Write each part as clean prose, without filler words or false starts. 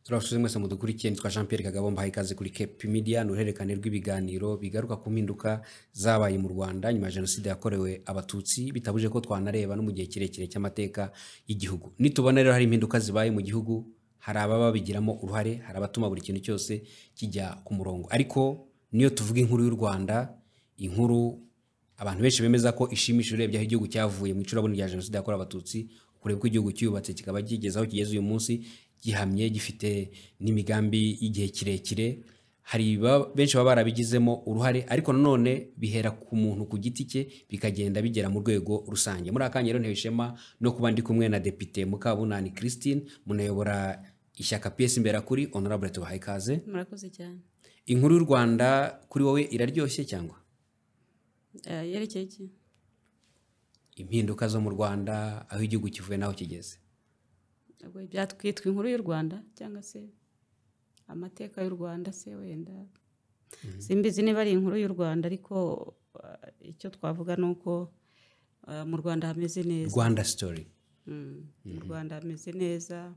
Turabasuze mwese mudukurikiye, nitwa Jean Pierre Kagabo, mbahaye ikaze kuri Cape Media, n'uruhererekane rw'ibiganiro bigaruka ku mpinduka zabaye mu Rwanda nyuma ya jenoside yakorewe abatutsi, bitabuje ko twanareba no mu gihe kirekire cy'amateka y'igihugu. Nitubona rero hari impinduka zibaye mu gihugu, hari ababa babigiramo uruhare, hari abatuma buri kintu cyose kijya ku murongo. Ariko niyo tuvuga inkuru y'u Rwanda, inkuru abantu benshi bemeza ko ishimishije urebye aho igihugu cyavuye mu icuraburindi rya jenoside yakorewe abatutsi, kureba ko igihugu cyubatse kikaba kigeze aho kigeze uyu munsi, gihamye, gifite n'imigambi y'igihe kirekire. Hari benshi baba barabigizemo uruhare, ariko nanone bihera ku muntu ku giti cye bikagenda bigera mu rwego rusange. Muri akanya rero ntewe ishema no kuba ndi kumwe na Depite Mukabunani Christine, munayobora ishyaka PS Imberakuri. Honorable, tubahaye ikaze. Murakoze cyane. Inkuru y'u Rwanda kuri wowe iraryoshye cyangwa yerekeye iki? Impinduka zo mu Rwanda, aho igihugu kivuye naho kigeze. Byatwitwa inkuru y'u Rwanda cyangwa se amateka y'u Rwanda se wenda simbizi niba ari inkuru y'u Rwanda, ariko icyo twavuga ni uko mu Rwanda hameze neza. Rwanda story. Mu Rwanda hameze neza,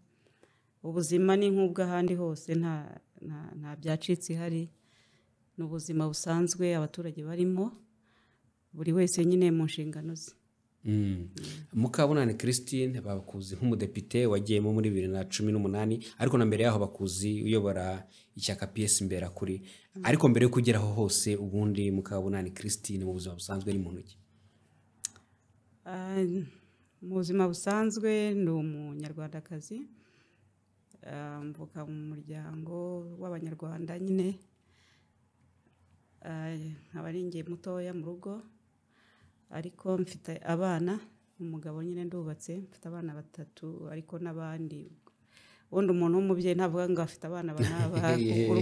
ubuzima ni nk'ubw'ahandi hose, nta byacitse ihari, ni ubuzima busanzwe abaturage barimo, buri wese nyine mu nshingano ze. Mukabunani Christine bakuzi nk'umudepite wagiyemo muri 2018, ariko na mbere yaho bakuzi uyobora ishyaka PS Imberakuri. Ariko mbere yo kugeraho hose, ubundi Mukabunani Christine mu buzima busanzwe ni muntu ki? Mu buzima busanzwe ni umunyarwandakazi, mvuka mu muryango w'abanyarwanda nyine, nkaba ari njye mutoya mu rugo, ariko mfite abana, umugabo nyine ndubatse, mfite abana 3, ariko n'abandi. Ubundi umuntu w'umubyeyi ntavuga ngo afite abana banaba, uri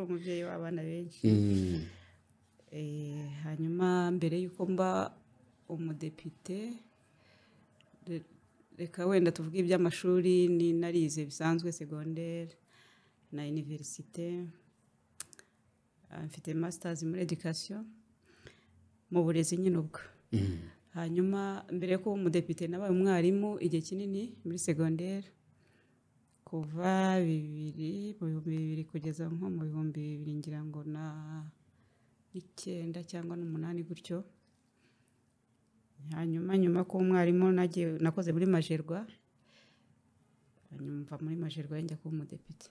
umubyeyi w'abana benshi. Hanyuma mbere y'uko mba umudepite, reka wenda tuvuge iby'amashuri, ni narize bisanzwe secondaire na université, mfite masters muri education, mu burezi nyine ubwo. Hanyuma mbere yo kuba umudepite nabaye umwarimu igihe kinini muri secondaire, kuva 2000 kugeza nko mu 2000 ngira ngo na 9 cyangwa 8 gutyo. Hanyuma nyuma ko umwarimu nakoze muri Majerwa, hanyuma muri Majerwa njya kuba umudepite.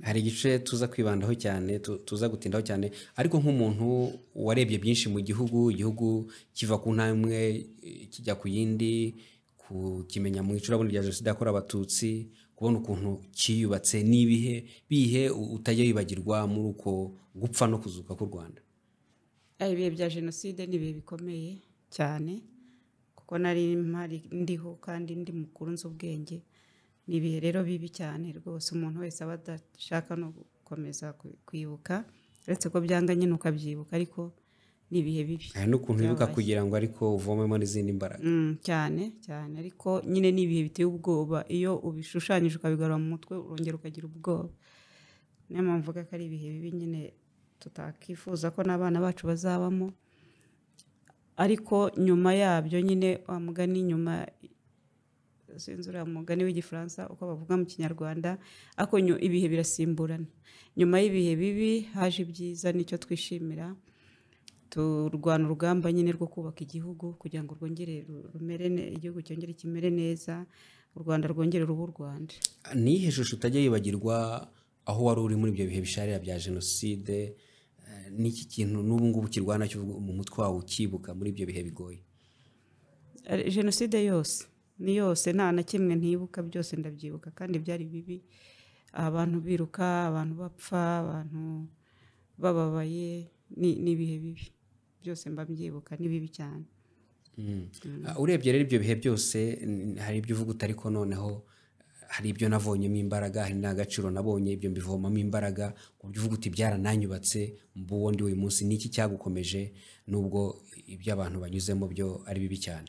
Hari igice tuza kwibandaho cyane, tuza gutindaho cyane, ariko nk'umuntu warebye byinshi mu igihugu kiva ku ntambwe kijya ku yindi, kukimenya mu icuraburindi rya jenoside yakorewe abatutsi, kubona ukuntu kiyubatse, bihe utajya wibagirwa muri uko gupfa no kuzuka k'u Rwanda. Ibihe bya jenoside ni ibihe bikomeye cyane, kuko nari ndiho kandi ndi mukuru nzi ubwenge. Ni ibihe rero bibi cyane rwose, umuntu wese aba adashaka no gukomeza kwibuka, uretse ko byanga nyine ukabyibuka, ariko ni ibihe bibi. Hari n'ukuntu wibuka kugira ngo ariko uvomemo n'izindi mbaraga. Cyane cyane, ariko nyine ni ibihe biteye ubwoba, iyo ubishushanyije ukabigarura mu mutwe urongera ukagira ubwoba. Niyo mpamvu mvuga ko ari ibihe bibi nyine tutakifuza ko n'abana bacu bazabamo. Ariko nyuma yabyo nyine wa mugani, nyuma sinzura mugani w'igifaransa uko bavuga mu Kinyarwanda, ariko ibihe birasimburana. Nyuma y'ibihe bibi haje ibyiza, nicyo twishimira. Turwana urugamba nyine rwo kubaka igihugu kugira ngo rwongere igihugu cyongere kimere neza, u Rwanda rwongere ruba u Rwanda. Nihe shusho utajya yibagirwa aho wari uri muri ibyo bihe bisharira bya jenoside? N'iki kintu n'ubu ngubu kirwana cyo mu mutwe wawe ukibuka muri ibyo bihe bigoye? Jenoside yose ni yose, nta na kimwe ntibuka, byose ndabyibuka, kandi byari bibi. Abantu biruka, abantu bapfa, abantu bababaye, ni ibihe bibi, byose mba mbyibuka, ni bibi cyane. Urebye rero ibyo bihe byose, hari ibyo uvuga utari ko noneho hari ibyo navonyemo imbaraga, hari n'agaciro nabonye, ibyo mbivomamo imbaraga, ku buryo uvuga uti byarananyubatse mbuwo ndi uyu munsi. Niki cyagukomeje nubwo ibyo abantu banyuzemo byo ari bibi cyane?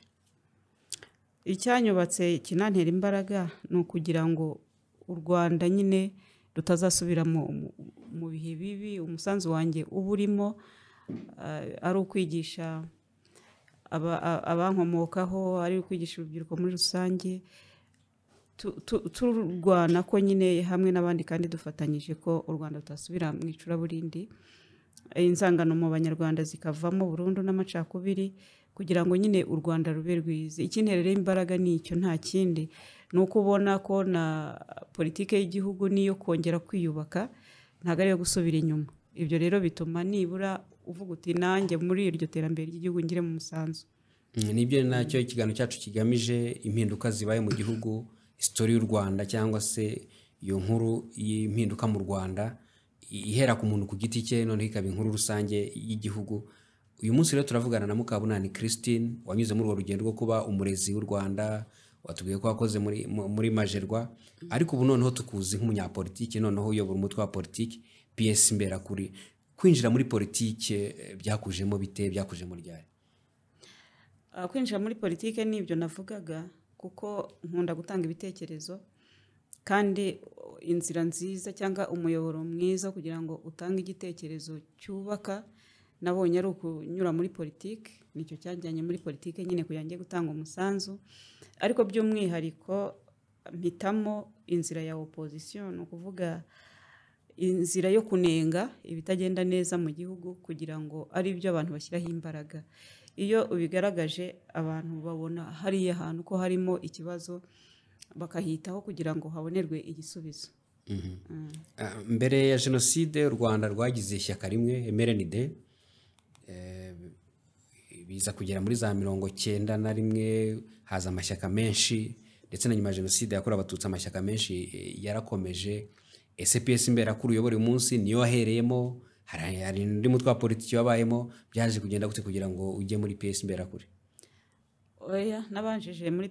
Icyanyubatse kinantera imbaraga ni ukugira ngo u Rwanda nyine rutazasubira mu bihe bibi. Umusanzu wanjye uba urimo ari ukwigisha abankomokaho, ari ukwigisha urubyiruko muri rusange, turwana ko nyine hamwe n'abandi kandi dufatanyije ko u Rwanda rutasubira mu icuraburindi, inzangano mu banyarwanda zikavamo burundu n'amacakubiri, kugira ngo nyine u Rwanda rube rwiza. Ikinterera imbaraga ni icyo, nta kindi. Ni uko ubona ko na politike y'igihugu niyo kongera kwiyubaka, ntabwo ariyo gusubira inyuma. Ibyo rero bituma nibura uvuga uti nanjye muri iryo terambere ry'igihugu ngire mu musanzu. Nibyo nacyo ikiganiro cyacu kigamije, impinduka zibaye mu gihugu, history y'u Rwanda cyangwa se iyo nkuru y'impinduka mu Rwanda ihera ku muntu ku giti cye noneho ikaba inkuru rusange y'igihugu. Uyu munsi rero turavugana na Mukabunani Christine wanyuze muri urwo rugendo rwo kuba umurezi w'u Rwanda, watubwiye ko wakoze muri Majerwa, ariko ubu noneho tukuzi nk'umunyapolitiki, noneho uyobora umutwe wa politiki PS Imberakuri. Kwinjira muri politiki byakujemo bite, byakujemo ryari? Kwinjira muri politiki nibyo navugaga, kuko nkunda gutanga ibitekerezo, kandi inzira nziza cyangwa umuyoboro mwiza kugira ngo utange igitekerezo cyubaka nabonye ari ukunyura muri politiki. Nicyo cyajyanye muri politiki nyine kugira ngo gutanga umusanzu, ariko by'umwihariko mpitamo inzira ya opposition, ni ukuvuga inzira yo kunenga ibitagenda neza mu gihugu kugira ngo ari byo abantu bashyiraho imbaraga. Iyo ubigaragaje abantu babona hariya hantu ko harimo ikibazo bakahitaho kugira ngo habonerwe igisubizo. Mbere ya jenoside u Rwanda rwagize ishyaka rimwe MRND, biza kugera muri za 91 haza amashyaka menshi, ndetse na nyuma ya jenoside yakorewe abatutsi amashyaka menshi yarakomeje. SPS Imberakuri uyobora uyu munsi niyo wahereyemo, hari undi mutwe wa politiki wabayemo, byaje kugenda gute kugira ngo ujye muri PS Imberakuri? Oya, nabanjije muri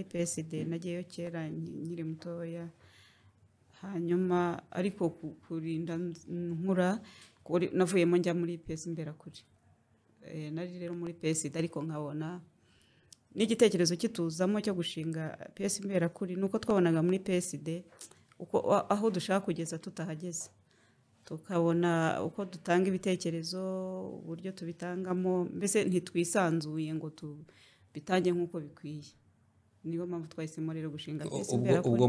PSD nagiyeyo kera nkiri mutoya, hanyuma ariko kurinda nkura navuyemo njya muri PS Imberakuri. Nari rero muri PSD ariko nkabona n'igitekerezo kituzamo cyo gushinga PS Imberakuri, nuko twabonaga muri PSD uko aho dushaka kugeza tutahageze, tukabona uko dutanga ibitekerezo, uburyo tubitangamo, mbese ntitwisanzuye ngo tubitange nk'uko bikwiye. Niyo mpamvu twahisemo rero gushinga PS Imberakuri. Ubwo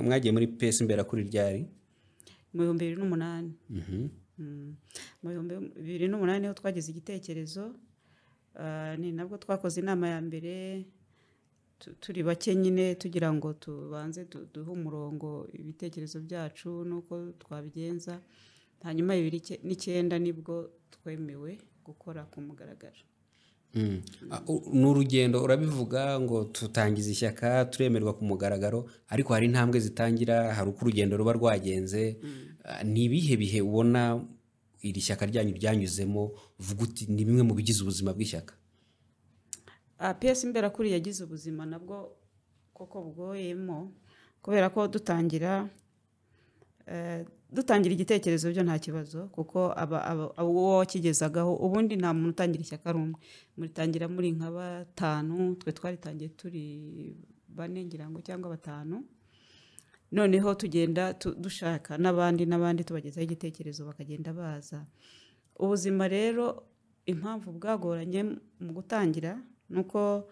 mwagiye muri PS Imberakuri ryari? Mu 2008. Mu 2008 niho twagize igitekerezo, ni nabwo twakoze inama ya mbere turi bake nyine tugira ngo tubanze duhe umurongo ibitekerezo byacu nuko twabigenza. Hanyuma 2009 nibwo twemewe gukora ku mugaragaro. N'urugendo urabivuga ngo tutangiza ishyaka turemerwa ku mugaragaro, ariko hari intambwe zitangira, hari uko urugendo ruba rwagenze. Ni ibihe bihe ubona iri shyaka ryanyu ryanyuzemo uvuga uti ni bimwe mu bigize ubuzima bw'ishyaka? PS Imberakuri yagize ubuzima nabwo koko bugoyemo, kubera ko dutangira igitekerezo byo nta kibazo, kuko abo wakigezagaho ubundi nta muntu utangira ishyaka rumwe, muritangira muri nka 5, twe twaritangiye turi 4 ngira ngo cyangwa 5, noneho tugenda dushaka n'abandi tubagezaho igitekerezo bakagenda baza. Ubuzima rero impamvu bwagoranye mu gutangira nuko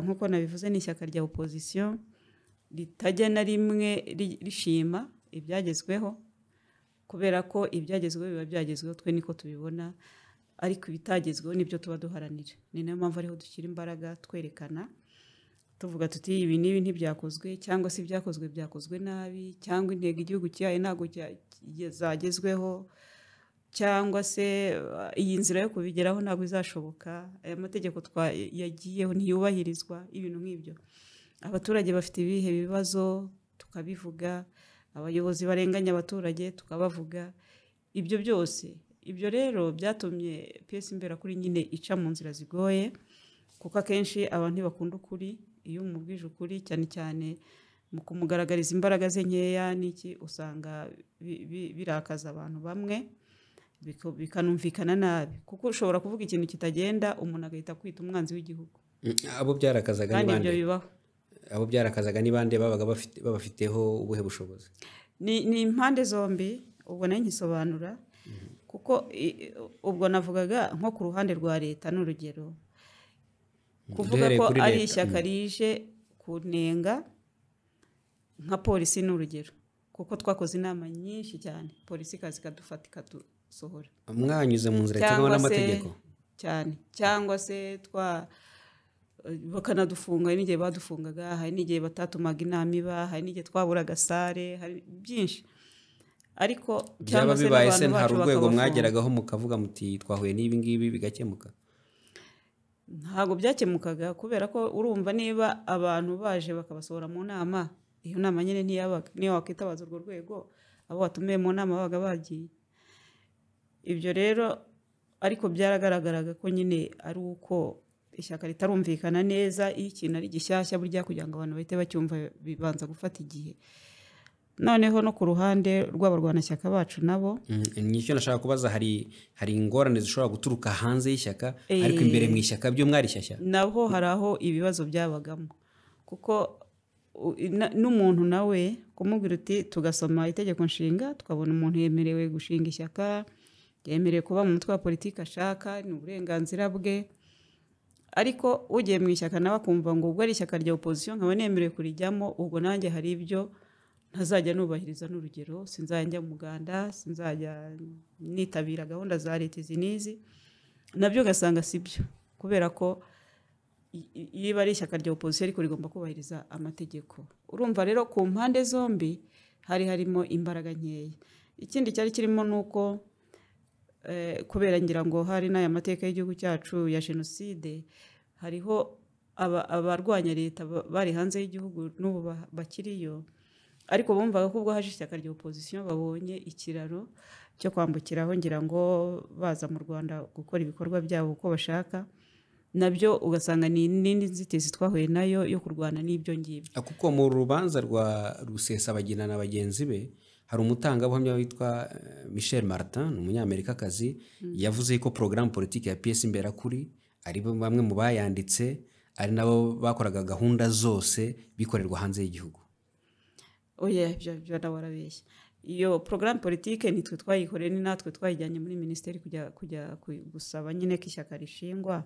nkuko nabivuze ni ishyaka rya opposition ritajya na rimwe rishima ibyagezweho, kubera ko ibyagezweho biba byagezweho twe niko tubibona, ariko ibitagezweho nibyo tuba duharanira. Ni nayo mpamvu ariho dushyira imbaraga twerekana, tuvuga tuti ibi nibi ntibyakozwe, cyangwa se ibyakozwe byakozwe nabi, cyangwa intego igihugu cyaye ntago zagezweho, cyangwa se iyi nzira yo kubigeraho ntabwo izashoboka, aya mategeko yagiyeho ntiyubahirizwa, ibintu nk'ibyo. Abaturage bafite ibihe bibazo tukabivuga, abayobozi barenganya abaturage tukabavuga, ibyo byose. Ibyo rero byatumye PS Imberakuri nyine ica mu nzira zigoye, kuko akenshi abantu ntibakunda ukuri. Iyo umubwije ukuri cyane cyane mu kumugaragariza imbaraga ze nkeya n'iki, usanga birakaza abantu bamwe, bikanumvikana nabi, kuko ushobora kuvuga ikintu kitagenda umuntu agahita kwita umwanzi w'igihugu. Abo byarakazaga ni bande? Ibyo bibaho. Abo byarakazaga ni bande babaga babafiteho ubuhe bushobozi? Ni impande zombi, ubwo nayo nkisobanura, kuko ubwo navugaga nko ku ruhande rwa leta n'urugero, kuvuga ko ari ishyaka rije kunenga nka polisi n'urugero kuko twakoze inama nyinshi cyane polisi ikaza ikadufata ikadusohora mwanyuze mu nzira iteganwa n'amategeko cyane cyangwa se bakanadufunga hari n'igihe badufungaga hari n'igihe batatumaga inama iba hari n'igihe twaburaga sare hari byinshi ariko byaba bibaye se nta rwego mwageragaho mukavuga muti twahuye n'ibi ngibi bigakemuka? ntabwo byakemukaga kubera ko urumva niba abantu baje bakabasohora mu nama iyo nama nyine ntiyabaga niyo wakwitabaza urwo rwego abo watumiye mu nama babaga bagiye ibyo rero ariko byaragaragaraga ko nyine ari uko ishyaka ritarumvikana neza iyo ikintu ari gishyashya burya kugira ngo abantu bahite bacyumva bibanza gufata igihe noneho no ku ruhande rw'abarwanashyaka bacu nabo nicyo nashaka kubaza hari ingorane zishobora guturuka hanze y'ishyaka ariko imbere mu ishyaka byo mwari shyashya nabo hari aho ibibazo byabagamo kuko n'umuntu nawe kumubwira uti tugasoma itegeko nshinga tukabona umuntu yemerewe gushinga ishyaka yemerewe kuba mu mutwe wa politiki ashaka ni uburenganzira bwe ariko ugiye mu ishyaka nawe akumva ngo ubwo ari ishyaka rya opposition nkaba nemerewe kurijyamo ubwo nanjye hari ibyo ntazajya nubahiriza n'urugero sinzajya njya mu muganda sinzajya nitabira gahunda za leta izi n'izi nabyo ugasanga si byo kubera ko iyo ari ishyaka rya opposition ariko rigomba kubahiriza amategeko urumva rero ku mpande zombi hari harimo imbaraga nkeya ikindi cyari kirimo ni uko kubera ngira ngo hari n'aya mateka y'igihugu cyacu ya jenoside hariho abarwanya leta bari hanze y'igihugu n'ubu bakiriyo ariko bumvaga ko ubwo haje ishyaka rya opposition babonye ikiraro cyo kwambukiraho ngira ngo baza mu Rwanda gukora ibikorwa byabo uko bashaka nabyo ugasanga ni n'indi nzitizi twahuye nayo yo kurwana n'ibyo ngibyo kuko mu rubanza rwa Rusesabagina na bagenzi be hari umutangabuhamya witwa Michel Martin umunyamerikakazi yavuze ko programme politique ya PS Imberakuri ari bamwe mu bayanditse ari nabo bakoraga gahunda zose bikorerwa hanze y'igihugu oya byo nawarabeshya iyo programme politique nitwe twayikoreye ni natwe twayijyanye muri ministeri kujya gusaba nyine ko ishyaka rishingwa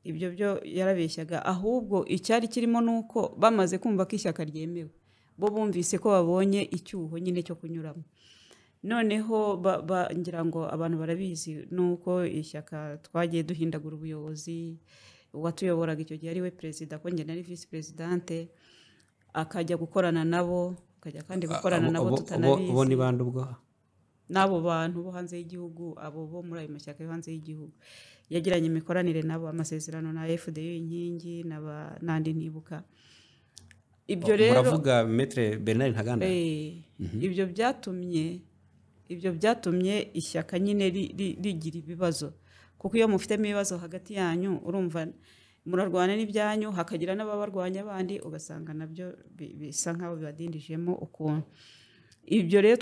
ibyo byo yarabeshyaga ahubwo icyari kirimo nuko bamaze kumva ko ishyaka ryemewe bo bumvise ko babonye icyuho nyine cyo kunyuramo noneho ngira ngo abantu barabizi nuko ishyaka twagiye duhindagura ubuyobozi uwatuyoboraga icyo gihe ari we perezida ko njye nari vice presidente akajya gukorana nabo akajya kandi gukorana nabo tutanabizi bo ni bande ubwo n'abo bantu bo hanze y'igihugu abo bo muri ayo mashyaka yo hanze y'igihugu yagiranye imikoranire nabo amasezerano na FDU inkingi n'andi ntibuka ibyo rero muravuga Maître Bernard Ntaganda ibyo byatumye ishyaka nyine rigira ibibazo kuko iyo mufitemo ibibazo hagati yanyu urumva murarwana n'ibyanyu hakagira n'ababarwanya abandi ugasanga nabyo bisa nk'aho bibadindijemo ukuntu ibyo rero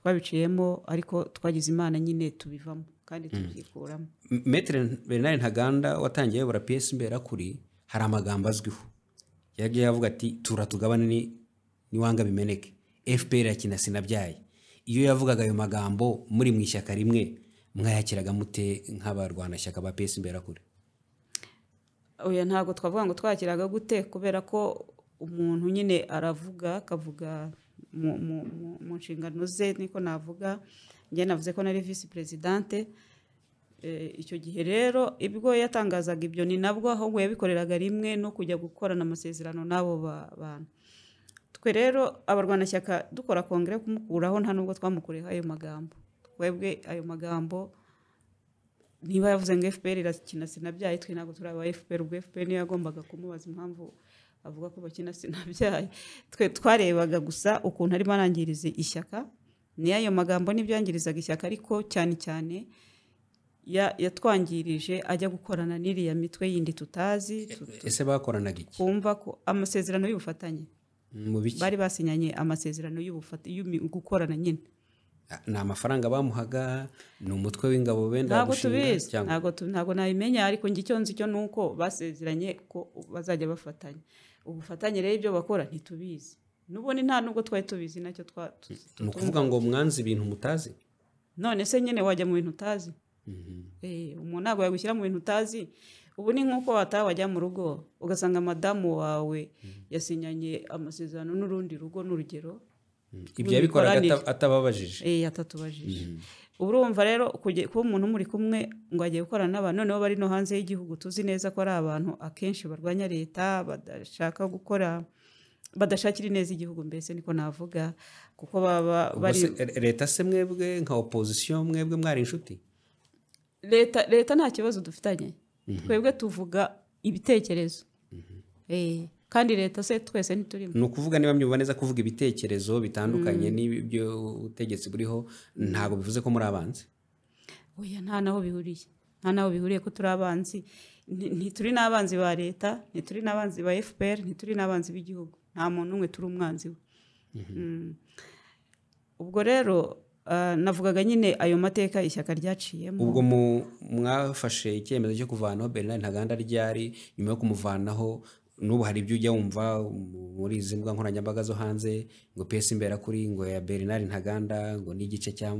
twabiciyemo ariko twagize imana nyine tubivamo kandi tubyikuramo Maître Bernard Ntaganda watangiye ayobora PS Imberakuri hari amagambo azwiho yagiye avuga ati turatugabane niwanga bimeneke FPR yakina sinabyaye iyo yavugaga ayo magambo muri mu ishyaka rimwe mwayakiraga mute nk'abarwanashyaka ba PS Imberakuri? oya ntabwo twavuga ngo twakiraga gute kubera ko umuntu nyine aravuga akavuga mu nshingano ze niko navuga njye navuze ko nari vice presidente icyo gihe rero ibwo yatangazaga ibyo ni nabwo ahubwo yabikoreraga rimwe no kujya gukorana amasezerano n'abo bantu twe rero abarwanashyaka dukora kongere kumukuraho nta nubwo twamukureho ayo magambo twebwe ayo magambo niba yavuze ngo FPR irakina sinabyaye twe ntabwo turi aba FPR ubwo FPR niyo yagombaga kumubaza impamvu avuga ko bakina sinabyaye twe twarebaga gusa ukuntu arimo arangiriza ishyaka ni ayo magambo n'ibyangirizaga ishyaka ariko cyane cyane yatwangirije ajya gukorana n'iriya mitwe yindi tutazi ese bakoranaga iki kumva ko amasezerano y'ubufatanye bari basinyanye amasezerano gukorana nyine ni amafaranga bamuhaga ni umutwe w'ingabo benda gushinga ntabwo nabimenya ariko njye icyo nzi cyo ni uko basezeranye ko bazajya bafatanya ubufatanye rero ibyo bakora ntitubizi n'ubundi nta nubwo twari tubizi nacyo ni ukuvuga ngo mwanze ibintu mutazi none se nyine wajya mu bintu utazi umuntu ntabwo yagushyira mu bintu utazi ubu ni nk'uko wataha wajya mu rugo ugasanga madamu wawe yasinyanye amasezerano n'urundi rugo n'urugero ibyo yabikoraga atababajije atatubajije. ubu urumva rero kuba umuntu muri kumwe ngo agiye gukorana n'abantu noneho bari no hanze y'igihugu tuzi neza ko ari abantu akenshi barwanya leta badashaka gukora badashakira neza igihugu mbese niko navuga kuko baba bari leta se mwebwe nka opposition mwebwe mwari inshuti leta nta kibazo dufitanye twebwe tuvuga ibitekerezo kandi leta se twese ntiturimo. ni ukuvuga niba myumva neza kuvuga ibitekerezo bitandukanye n'ibyo ubutegetsi buriho ntabwo bivuze ko muri abanzi. oya nta naho bihuriye ko turi abanzi. ntituri n'abanzi ba leta ntituri n'abanzi ba FPR ntituri n'abanzi b'igihugu nta muntu umwe turi umwanzi we. ubwo rero navugaga nyine ayo mateka ishyaka ryaciyemo. ubwo mwafashe icyemezo cyo kuvanaho Bernard Ntaganda ryari nyuma yo kumuvanaho n'ubu hari ibyo ujya wumva muri izi mbuga nkoranyambaga zo hanze ngo PS Imberakuri ngo ya Bernard Ntaganda ngo n'igice cya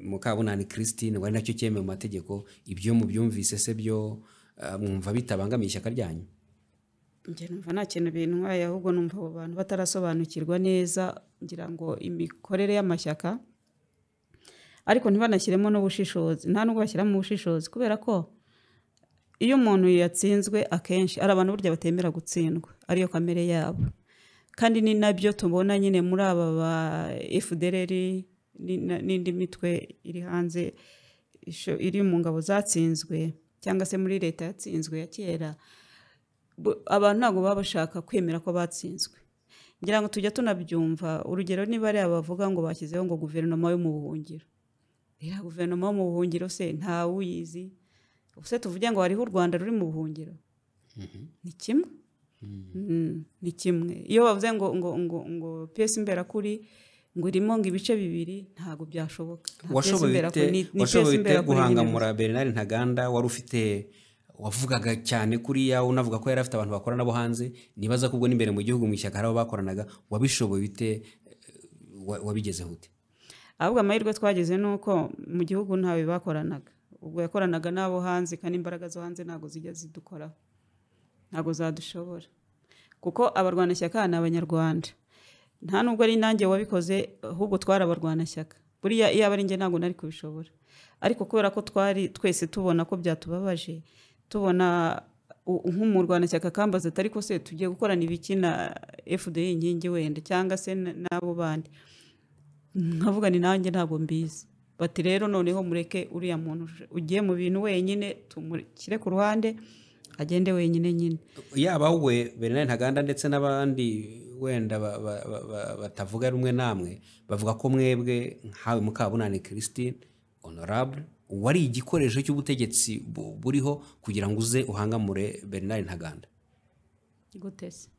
Mukabunani Christine ngo ari nacyo cyemewe mu mategeko. ibyo mubyumvise se byo mwumva bitabangamiye ishyaka ryanyu? njye numva nta kintu bintwaye ahubwo numva abo bantu batarasobanukirwa neza ngira ngo imikorere y'amashyaka ariko ntibanashyiremo n'ubushishozi nta nubwo bashyiramo ubushishozi kubera ko iyo umuntu yatsinzwe akenshi ari abantu burya batemera gutsindwa ariyo kamere yabo kandi ni nabyo tubona nyine muri aba ba FDLR n'indi mitwe iri hanze iri mu ngabo zatsinzwe cyangwa se muri leta yatsinzwe ya kera. abantu ntabwo baba bashaka kwemera ko batsinzwe ngira ngo tujya tunabyumva. urugero niba ari abavuga ngo bashyizeho ngo guverinoma yo mu buhungiro iriya guverinoma yo mu buhungiro se ntawe uyizi ubuse tuvuge ngo hariho u Rwanda ruri mu buhungiro ni kimwe ni kimwe. iyo bavuze ngo PS Imberakuri ngo irimo ngo ibice bibiri ntabwo byashoboka. washoboye guhangamura Bernard Ntaganda wari ufite wavugaga cyane kuriya unavuga ko yari afite abantu bakorana bo hanze nibaza ko ubwo n'imbere mu gihugu mu ishyaka harabo bakoranaga wabishoboye bite wabigezeho ute? ahubwo amahirwe twagize nuko mu gihugu ntawe bakoranaga ubwo yakoranaga n'abo hanze kandi imbaraga zo hanze ntabwo zijya zidukoraho ntabwo zadushobora kuko abarwanashyaka ni abanyarwanda nta nubwo ari nanjye wabikoze ahubwo twari abarwanashyaka buriya iyo aba ari njye ntabwo nari kubishobora ariko kubera ko twari twese tubona ko byatubabaje tubona nk'umurwanashyaka kambaza atari ko se tugiye gukorana ibiki na FDI inkingi wenda cyangwa se n'abo bandi nkavuga ni nanjye ntabwo mbizi bati rero noneho mureke uriya muntu ugiye mu bintu wenyine tumushyire ku ruhande agende wenyine nyine. yaba we Bernard Ntaganda ndetse n'abandi wenda batavuga rumwe namwe bavuga ko mwebwe nkawe Mukabunani Christine honorable wari igikoresho cy'ubutegetsi buriho kugira ngo uze uhangamure Bernard Ntaganda. gute se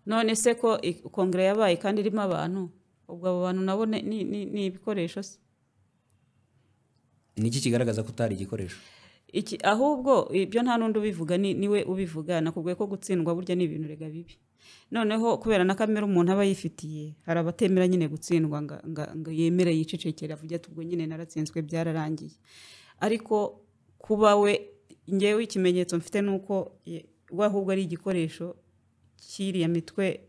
none se ko kongere yabaye kandi irimo abantu ubwo abo bantu nabo ni ibikoresho se? niki kigaragaza ko utari igikoresho? ahubwo ibyo nta n'undi ubivuga niwe ubivuga nakubwiye ko gutsindwa burya ni ibintu rega bibi noneho kubera na kamera umuntu aba yifitiye hari abatemera nyine gutsindwa ngo yemere yicecekera avuga ati ubwo nyine naratsinzwe byararangiye ariko kuba we ngewe ikimenyetso mfite nuko we ahubwo ari igikoresho cy'iriya mitwe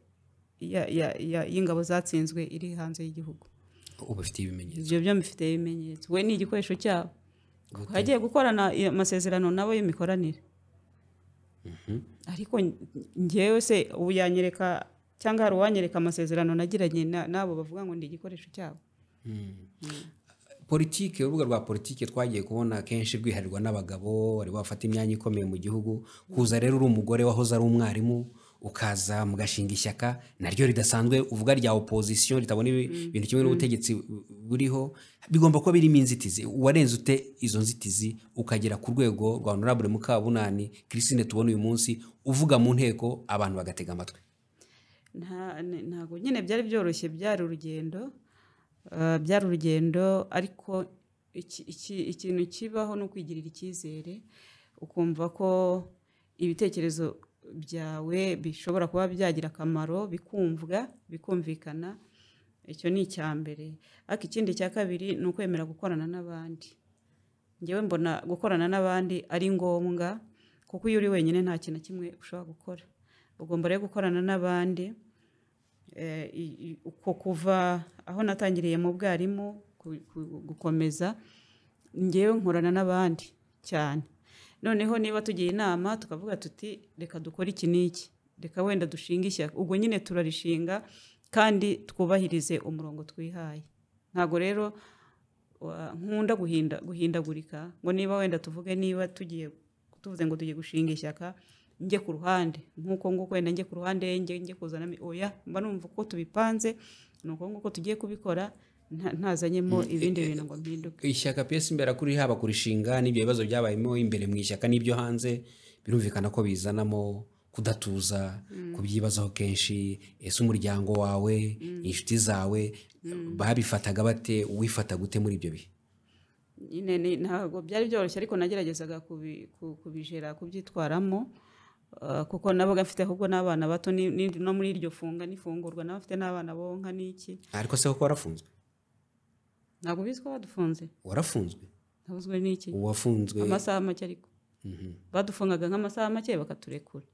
y'ingabo zatsinzwe iri hanze y'igihugu. ubu ufite ibimenyetso? ibyo byo mbifite ibimenyetso we ni igikoresho cyabo hagiye gukorana amasezerano nabo y'imikoranire ariko ngewe se ubu yanyereka cyangwa hari uwanyereka amasezerano nagiranye n'abo bavuga ngo ndi igikoresho cyabo. politike urubuga rwa politike twagiye kubona kenshi rwiharirwa n'abagabo bari bafata imyanya ikomeye mu gihugu kuza rero uri umugore wahoze ari umwarimu ukaza mugashinga ishyaka naryo ridasanzwe uvuga rya opposition ritabona ibintu kimwe n'ubutegetsi buriho bigomba kuba birimo inzitizi. warenze ute izo nzitizi ukagera ku rwego rwa honorable Mukabunani Christine tubona uyu munsi uvuga mu nteko abantu bagatega amatwi? ntabwo nyine byari byoroshye byari urugendo ariko ikintu kibaho no kwigirira icyizere ukumva ko ibitekerezo byawe bishobora kuba byagira akamaro bikumvwa bikumvikana. icyo ni icya mbere ariko ikindi cya kabiri ni ukwemera gukorana n'abandi ngewe mbona gukorana n'abandi ari ngombwa kuko iyo uri wenyine nta kintu kimwe ushobora gukora. Ugomba rero gukorana n'abandi. Uko kuva aho natangiriye mu bwarimu gukomeza ngewe nkorana n'abandi cyane. Noneho niba tugiye inama tukavuga tuti reka dukore iki n'iki, reka wenda dushinga ishyaka, ubwo nyine turarishinga kandi twubahirize umurongo twihaye. Ntabwo rero nkunda guhindagurika ngo niba wenda tuvuge niba tuvuze ngo tugiye gushinga ishyaka njye ku ruhande nk'uko wenda njye ku ruhande njye kuzana oya, mba numva uko tubipanze nuko nguko tugiye kubikora, ntazanyemo ibindi bintu ngo mpinduke. Ishyaka PS imbere kuri haba kurishinga n'ibyo bibazo byabayemo imbere mu ishyaka n'ibyo hanze birumvikana ko bizanamo kudatuza kubyibazaho kenshi. Ese umuryango wawe inshuti zawe babifataga bate, wifata gute muri ibyo bihe? Nyine ntabwo byari byoroshye ariko nageragezaga kubijera kubyitwaramo kuko nabaga mfite ahubwo n'abana bato no muri iryo funga n'ifungurwa n'abafite n'abana bonka n'iki. Ariko se ko warafunzwe? Ntabwo bizwa badufunze. Warafunzwe? Ntabuzwe n'iki? Wafunzwe amasaha make ariko badufungaga nk'amasaha make bakaturekura.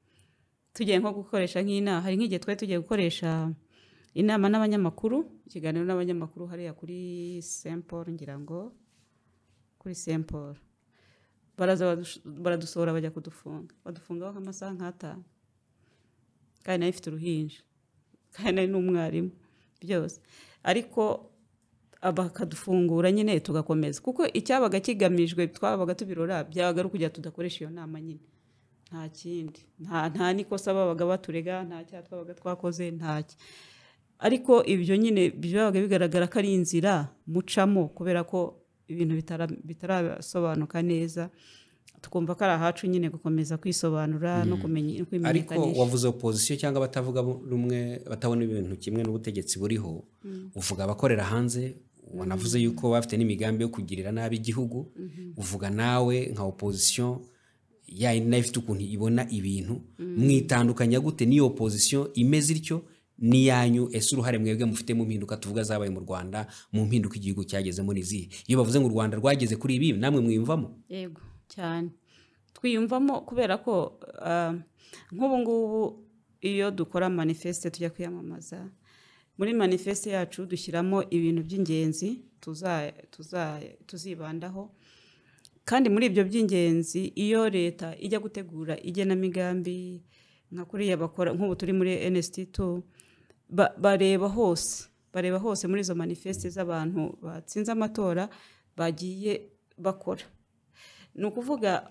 Tugiye nko gukoresha nk'inama, hari nk'igihe twari tugiye gukoresha inama n'abanyamakuru, ikiganiro n'abanyamakuru hariya kuri Saint Paul, ngira ngo kuri Saint Paul baradusohora bajya kudufunga, badufungaho nk'amasaha nk'atanu kandi nayo ifite uruhinja kandi nayo n'umwarimu byose, ariko bakadufungura nyine tugakomeza kuko icyabaga kigamijwe twabaga tubirora byabaga ari ukujya tudakoresha iyo nama nyine, nta kindi, nta nikosa babaga baturega, nta cyaha twabaga twakoze, ntaki. Ariko ibyo nyine byabaga bigaragara ko ari inzira mucamo kubera ko ibintu bitarasobanuka neza, tukumva ko ari ahacu nyine gukomeza kwisobanura no kumenya kwimenyekanisha. Ariko wavuze opposition cyangwa batavuga rumwe, batabona ibintu kimwe n'ubutegetsi buriho, uvuga abakorera hanze, wanavuze yuko bafite n'imigambi yo kugirira nabi igihugu, uvuga nawe nka opposition ya inafite ukuntu ibona ibintu, mwitandukanya gute n'iyo opposition imeze ityo niyanyu? Ese uruhare mwebwe mufite mu mpinduka tuvuga zabaye mu Rwanda, mu mpinduka igihugu cyagezemo n'izihe? Iyo bavuze ngo u Rwanda rwageze kuri ibi namwe mwiyumvamo? Yego cyane twiyumvamo kubera ko nk'ubu ngubu iyo dukora manifeste tujya kwiyamamaza, muri manifeste yacu dushyiramo ibintu by'ingenzi tuzibandaho, kandi muri ibyo by'ingenzi iyo leta ijya gutegura igenamigambi nka kuriya bakora nk'ubu turi muri NST2 bareba hose muri izo manifeste z'abantu batsinze amatora bagiye bakora. Ni ukuvuga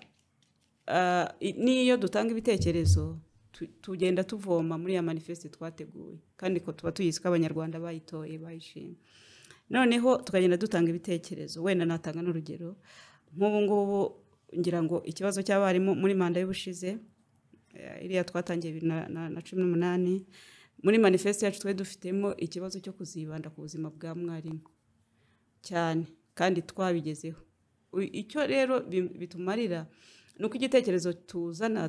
n'iyo dutanga ibitekerezo tugenda tuvoma muri ya manifeste twateguye kandi ko tuba tuyizi ko abanyarwanda bayitoye bayishimye, noneho tukagenda dutanga ibitekerezo. Wenda natanga n'urugero nk'ubu ngubu ngira ngo ikibazo cy'abarimu muri manda y'ubushize iriya twatangiye 2018, muri manifeste yacu twari dufitemo ikibazo cyo kuzibanda ku buzima bwa mwarimu cyane kandi twabigezeho. Icyo rero bitumarira nuko igitekerezo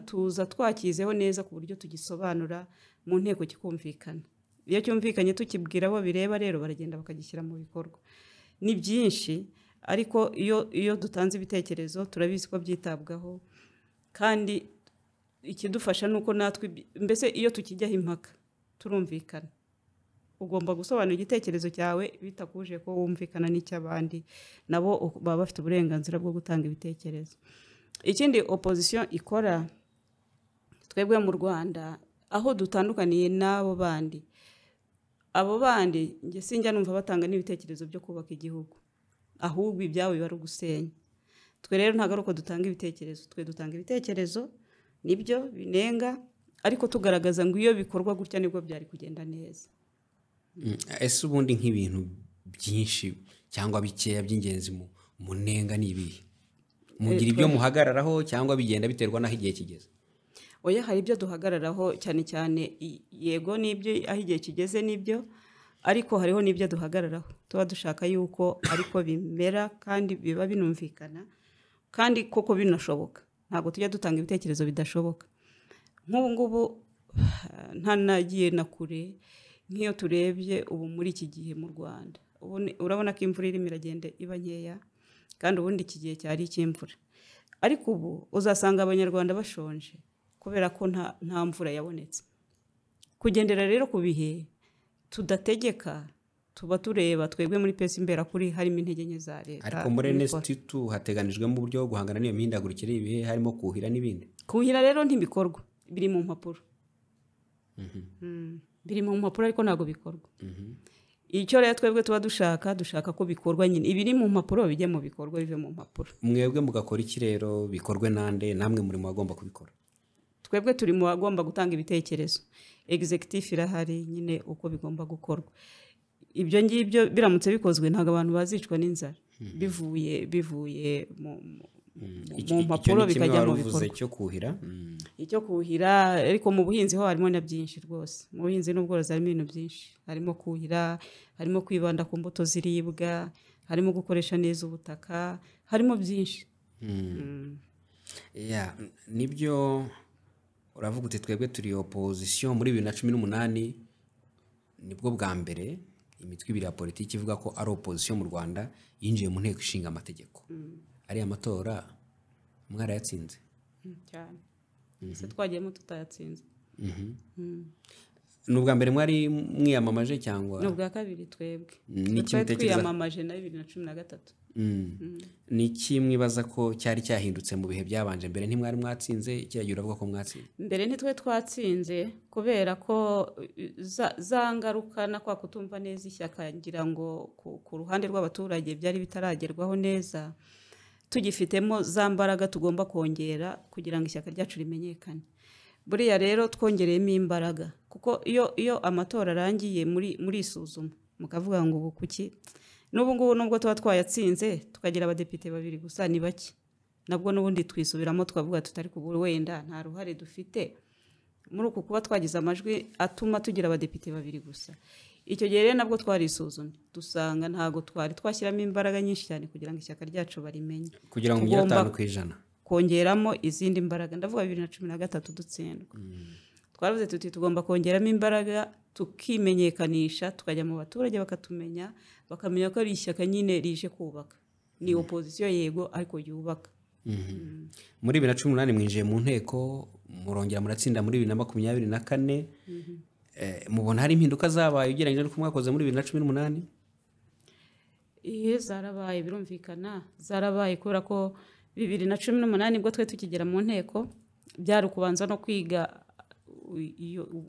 tuza twakizeho neza ku buryo tugisobanura mu nteko kikumvikana. Iyo cyumvikanye tukibwira abo bireba rero baragenda bakagishyira mu bikorwa. Ni byinshi ariko iyo dutanze ibitekerezo turabizi ko byitabwaho, kandi ikidufasha nuko natwe mbese iyo tukijyaho impaka turumvikana. Ugomba gusobanura igitekerezo cyawe bitakuje ko wumvikana n'icy'abandi, nabo baba bafite uburenganzira bwo gutanga ibitekerezo. Ikindi opposition ikora twebwe mu Rwanda aho dutandukaniye n'abo bandi, abo bandi nge sinjya numva batanga n'ibitekerezo byo kubaka igihugu, ahubwo ibyabo biba ari ugusenya. Twe rero ntabwo ari uko dutanga ibitekerezo, twe dutanga ibitekerezo nibyo binenga ariko tugaragaza ngo iyo bikorwa gutya nibwo byari kugenda neza. Ese ubundi nk'ibintu byinshi cyangwa bikeya by'ingenzi mu nenga n'ibihe mugira ibyo muhagararaho cyangwa bigenda biterwa naho igihe kigeze? Oya, hari ibyo duhagararaho cyane cyane, yego n'ibyo aho igihe kigeze n'ibyo, ariko hariho n'ibyo duhagararaho tuba dushaka yuko ariko bimera kandi biba binumvikana kandi koko binashoboka. Ntabwo tujya dutanga ibitekerezo bidashoboka. Nk'ubu ngubu ntanagiye na kure, nk'iyo turebye ubu muri iki gihe mu Rwanda urabona ko imvura irimo iragenda iba nkeya kandi ubundi iki gihe cyari icy'imvura. Ariko ubu uzasanga abanyarwanda bashonje kubera ko nta mvura yabonetse. Kugendera rero ku bihe tudategeka, tuba tureba twebwe muri pesi imberakuri harimo intege nke za leta. Ariko muri NST hateganijwemo uburyo bwo guhangana n'iyo mihindagurikire y'ibihe, harimo kuhira n'ibindi. Kuhira rero ntibikorwa, biri mu mpapuro. Biri mu mpapuro ariko ntabwo bikorwa. Icyo rero twebwe tuba dushaka ko bikorwa nyine. Ibiri mu mpapuro bijye mu bikorwa, bive mu mpapuro. Mwebwe mugakora iki rero bikorwe nande, namwe muri mu bagomba kubikora? Twebwe turi mu bagomba gutanga ibitekerezo. Executive irahari nyine uko bigomba gukorwa. Ibyo ngibyo biramutse bikozwe ntabwo abantu bazicwa n'inzara. Bivuye mu mpapuro bikajya mu bikorwa. Icyo kuhira? Icyo kuhira, ariko mu buhinzi ho harimo na byinshi rwose. Mu buhinzi n'ubworozi harimo ibintu byinshi. Harimo kuhira, harimo kwibanda ku mbuto ziribwa, harimo gukoresha neza ubutaka, harimo byinshi. Nibyo uravuga uti twebwe turi opposition. Muri 2018 nibwo bwa mbere imitwe ibiri ya politiki ivuga ko ari opposition mu Rwanda yinjiye mu nteko ishinga amategeko. Ari amatora mwarayatsinze cyane. Se twagiyemo tutayatsinze. Ni ubwa mbere mwari mwiyamamaje cyangwa? Ni ubwa kabiri twebwe. Twiyamamaje na 2013. Ni iki mwibaza ko cyari cyahindutse mu bihe byabanje? Mbere ntimwari mwatsinze, kiragira uravuga ko mwatsinze? Mbere ntitwe twatsinze kubera ko za ngaruka na kwa kutumva neza ishyaka, ngira ngo ku ruhande rw'abaturage byari bitaragerwaho neza. Tugifitemo za mbaraga tugomba kongera kugira ngo ishyaka ryacu rimenyekane. Buriya rero twongereyemo imbaraga, kuko iyo amatora arangiye muri isuzuma mukavuga ngo ubu kuki n'ubu ngubu nubwo tuba twayatsinze tukagira abadepite 2 gusa ni bake, nabwo n'ubundi twisubiramo tukavuga tutari kubura wenda nta ruhare dufite muri uku kuba twagize amajwi atuma tugira abadepite 2 gusa. Icyo gihe rero nabwo twarisuzumye dusanga ntago twari twashyiramo imbaraga nyinshi cyane kugira ngo ishyaka ryacu barimenye, kugira ngo 5% kongeramo izindi mbaraga. Ndavuga 2013 dutsindwa. Twaravuze tuti tugomba kongeramo imbaraga tukimenyekanisha, tukajya mu baturage bakatumenya, bakamenya ko ari ishyaka nyine rije kubaka. Ni opposition yego ariko yubaka. Muri 2018 mwinjiye mu nteko, murongera muratsinda muri 2024. Mubona hari impinduka zabaye ugereranyije n'uko mwakoze muri 2018? Zarabaye, birumvikana zarabaye kubera ko 2018 ubwo twe tukigera mu nteko byari kubanza no kwiga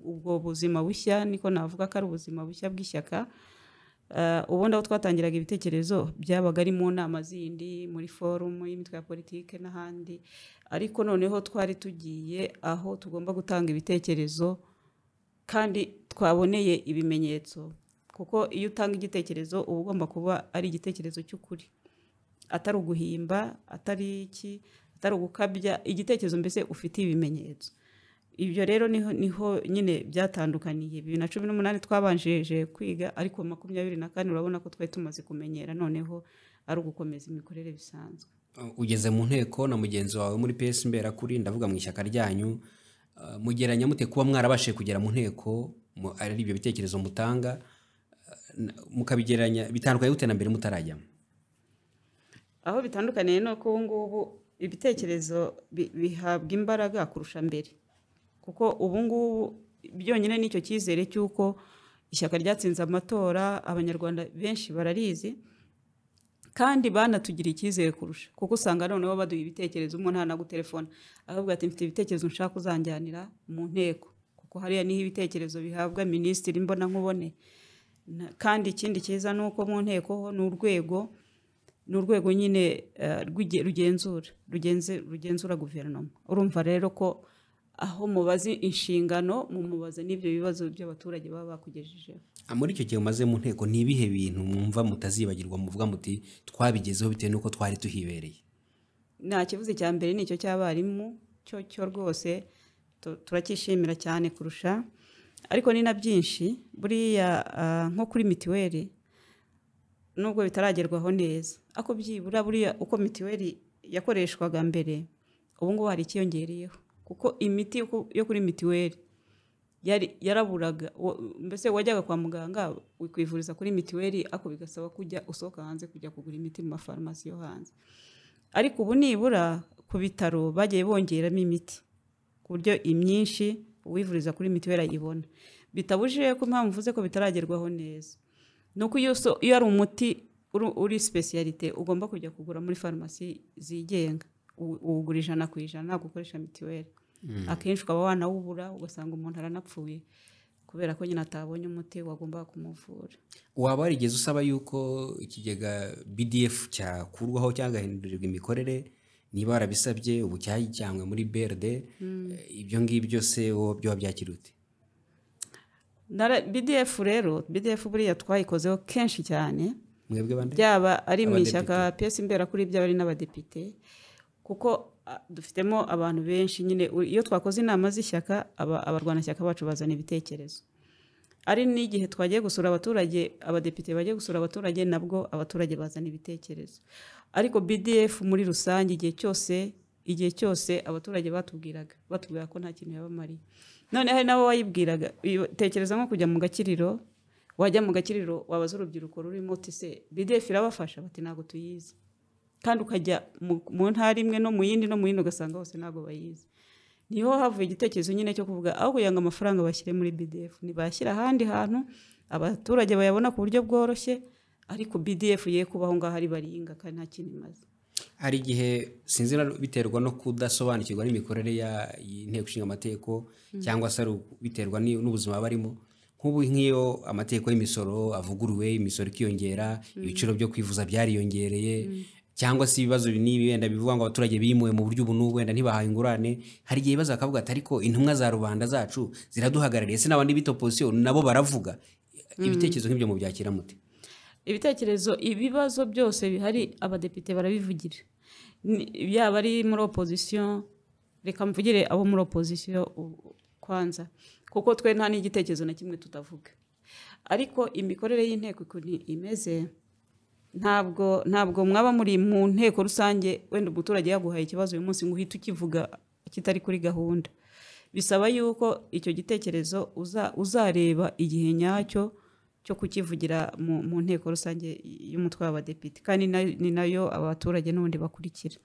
ubwo buzima bushya, niko navuga ko ari ubuzima bushya bw'ishyaka. Ubundi aho twatangiraga ibitekerezo byabaga ari mu nama zindi, muri forum y'imitwe ya politike n'ahandi, ariko noneho twari tugiye aho tugomba gutanga ibitekerezo kandi twaboneye ibimenyetso, kuko iyo utanga igitekerezo uba ugomba kuba ari igitekerezo cy'ukuri, atari uguhimba, atari ugukabya, igitekerezo mbese ufite ibimenyetso. Ibyo rero niho nyine byatandukaniye. 2018 twabanjeje kwiga, ariko 2024 urabona ko twari tumaze kumenyera, noneho ari ugukomeza imikorere bisanzwe. Ugeze mu nteko na mugenzi wawe muri PS Imberakuri, ndavuga mu ishyaka ryanyu, mugeranya mute kuba mwarabashe kugera mu nteko ari ibyo bitekerezo mutanga, mukabigeranya bitandukanye gute na mbere mutarajyamo? Aho bitandukaniye no ko ngubu ibitekerezo bihabwa imbaraga kurusha mbere, kuko ubu ngubu byonyine nicyo cyizere cy'uko ishyaka ryatsinze amatora, abanyarwanda benshi bararizi kandi banatugira icyizere kurusha, kuko usanga noneho baduha ibitekerezo, umuntu anagutelefona ahubwo ati mfite ibitekerezo nshaka uzanjyanira mu nteko, kuko hariya niho ibitekerezo bihabwa minisitiri mbona nkubone. Kandi ikindi cyiza nuko mu nteko ni urwego nyine rugenzura guverinoma. Urumva rero ko aho mubaze inshingano mumubaze n'ibyo bibazo by'abaturage baba bakugejejeho. Muri icyo gihe umaze mu nteko, ni ibihe bintu mwumva mutazibagirwa muvuga muti twabigezeho bitewe n'uko twari tuhibereye? Nta kivuze cya mbere nicyo cy'abarimu, cyo rwose turakishimira cyane kurusha, ariko ni na byinshi. Buriya nko kuri mitiweli nubwo bitaragerwaho neza, ako byibura buriya uko mitiweli yakoreshwaga mbere, ubu ngubu hari ikiyongereyeho, kuko imiti yo kuri mitiweli yaraburaga mbese wajyaga kwa muganga kwivuriza kuri mitiweli ako bigasaba kujya usohoka hanze kujya kugura imiti mu mafarumasi yo hanze. Ariko ubu nibura ku bitaro bagiye bongeramo imiti ku buryo imyinshi uwivuriza kuri mitiweli ayibona, bitabujije ko impamvu mvuze ko bitaragerwaho neza nuko iyo ari umuti uri specialite ugomba kujya kugura muri farumasi zigenga, uwugura 100% gukoresha mitiweli. Akenshi ukaba wanawubura ugasanga umuntu aranapfuye kubera ko nyine atabonye umuti wagomba kumuvura. Waba warigeze usaba yuko ikigega BDF cyakurwaho cyagahindurirwa imikorere? Niba warabisabye ubu cyajyanywe muri BRD, ibyo ngibyo se wo byo wabyakirute? BDF rero, BDF buriya twayikozeho kenshi cyane. Mwebwe bande? Byaba ari mu ishyaka PS Imbera kuri byaba ari n'abadepite, kuko dufitemo abantu benshi nyine. Iyo twakoze inama z'ishyaka abarwanashyaka bacu bazana ibitekerezo. Ari n'igihe twagiye gusura abaturage, abadepite bagiye gusura abaturage nabwo abaturage bazana ibitekerezo. Ariko BDF muri rusange igihe cyose abaturage batubwira ko nta kintu yabamariye. None hari nabo wayibwiraga, tekereza nko kujya mu Gakiriro, wajya mu Gakiriro wabaza urubyiruko rurimo uti se BDF irabafasha? Bati ntago tuyizi. Kandi ukajya mu ntara imwe no mu yindi ugasanga hose ntago bayizi. Niho havuye igitekerezo nyine cyo kuvuga aho kugira ngo amafaranga bashyire muri BDF nibashyira ahandi hantu abaturage bayabona ku buryo bworoshye, ariko BDF ye kubaho ngaho ari baringa kandi nta kintu imaze. Hari igihe sinzi biterwa no kudasobanukirwa n'imikorere y'inteko ishinga amategeko cyangwa se biterwa n'ubuzima barimo, nk'ubu nk'iyo amategeko y'imisoro avuguruwe, imisoro ikiyongera, ibiciro byo kwivuza byariyongereye, cyangwa se ibibazo n'ibi wenda bivuga ngo abaturage bimuwe mu buryo ubu n'ubu wenda ntibahaye ingurane, hari igihe bibaza akavuga ati ariko intumwa za rubanda zacu ziraduhagarariye, se n'abandi bita opposition nabo baravuga. Ibitekerezo nk'ibyo mu byakira muti? Ibitekerezo, ibibazo byose bihari abadepite barabivugira, yaba ari muri opposition. Reka mvugire abo muri opposition kwanza, kuko twe nta n'igitekerezo na kimwe tutavuga. Ariko imikorere y'inteko ukuntu imeze, ntabwo mwaba muri mu nteko rusange wenda umuturage yaguhaye ikibazo uyu munsi ngo uhite ukivuga kitari kuri gahunda. Bisaba yuko icyo gitekerezo uzareba igihe nyacyo cyo kukivugira mu nteko rusange y'umutwe w'abadepite, kandi ni nayo abaturage n'ubundi bakurikira.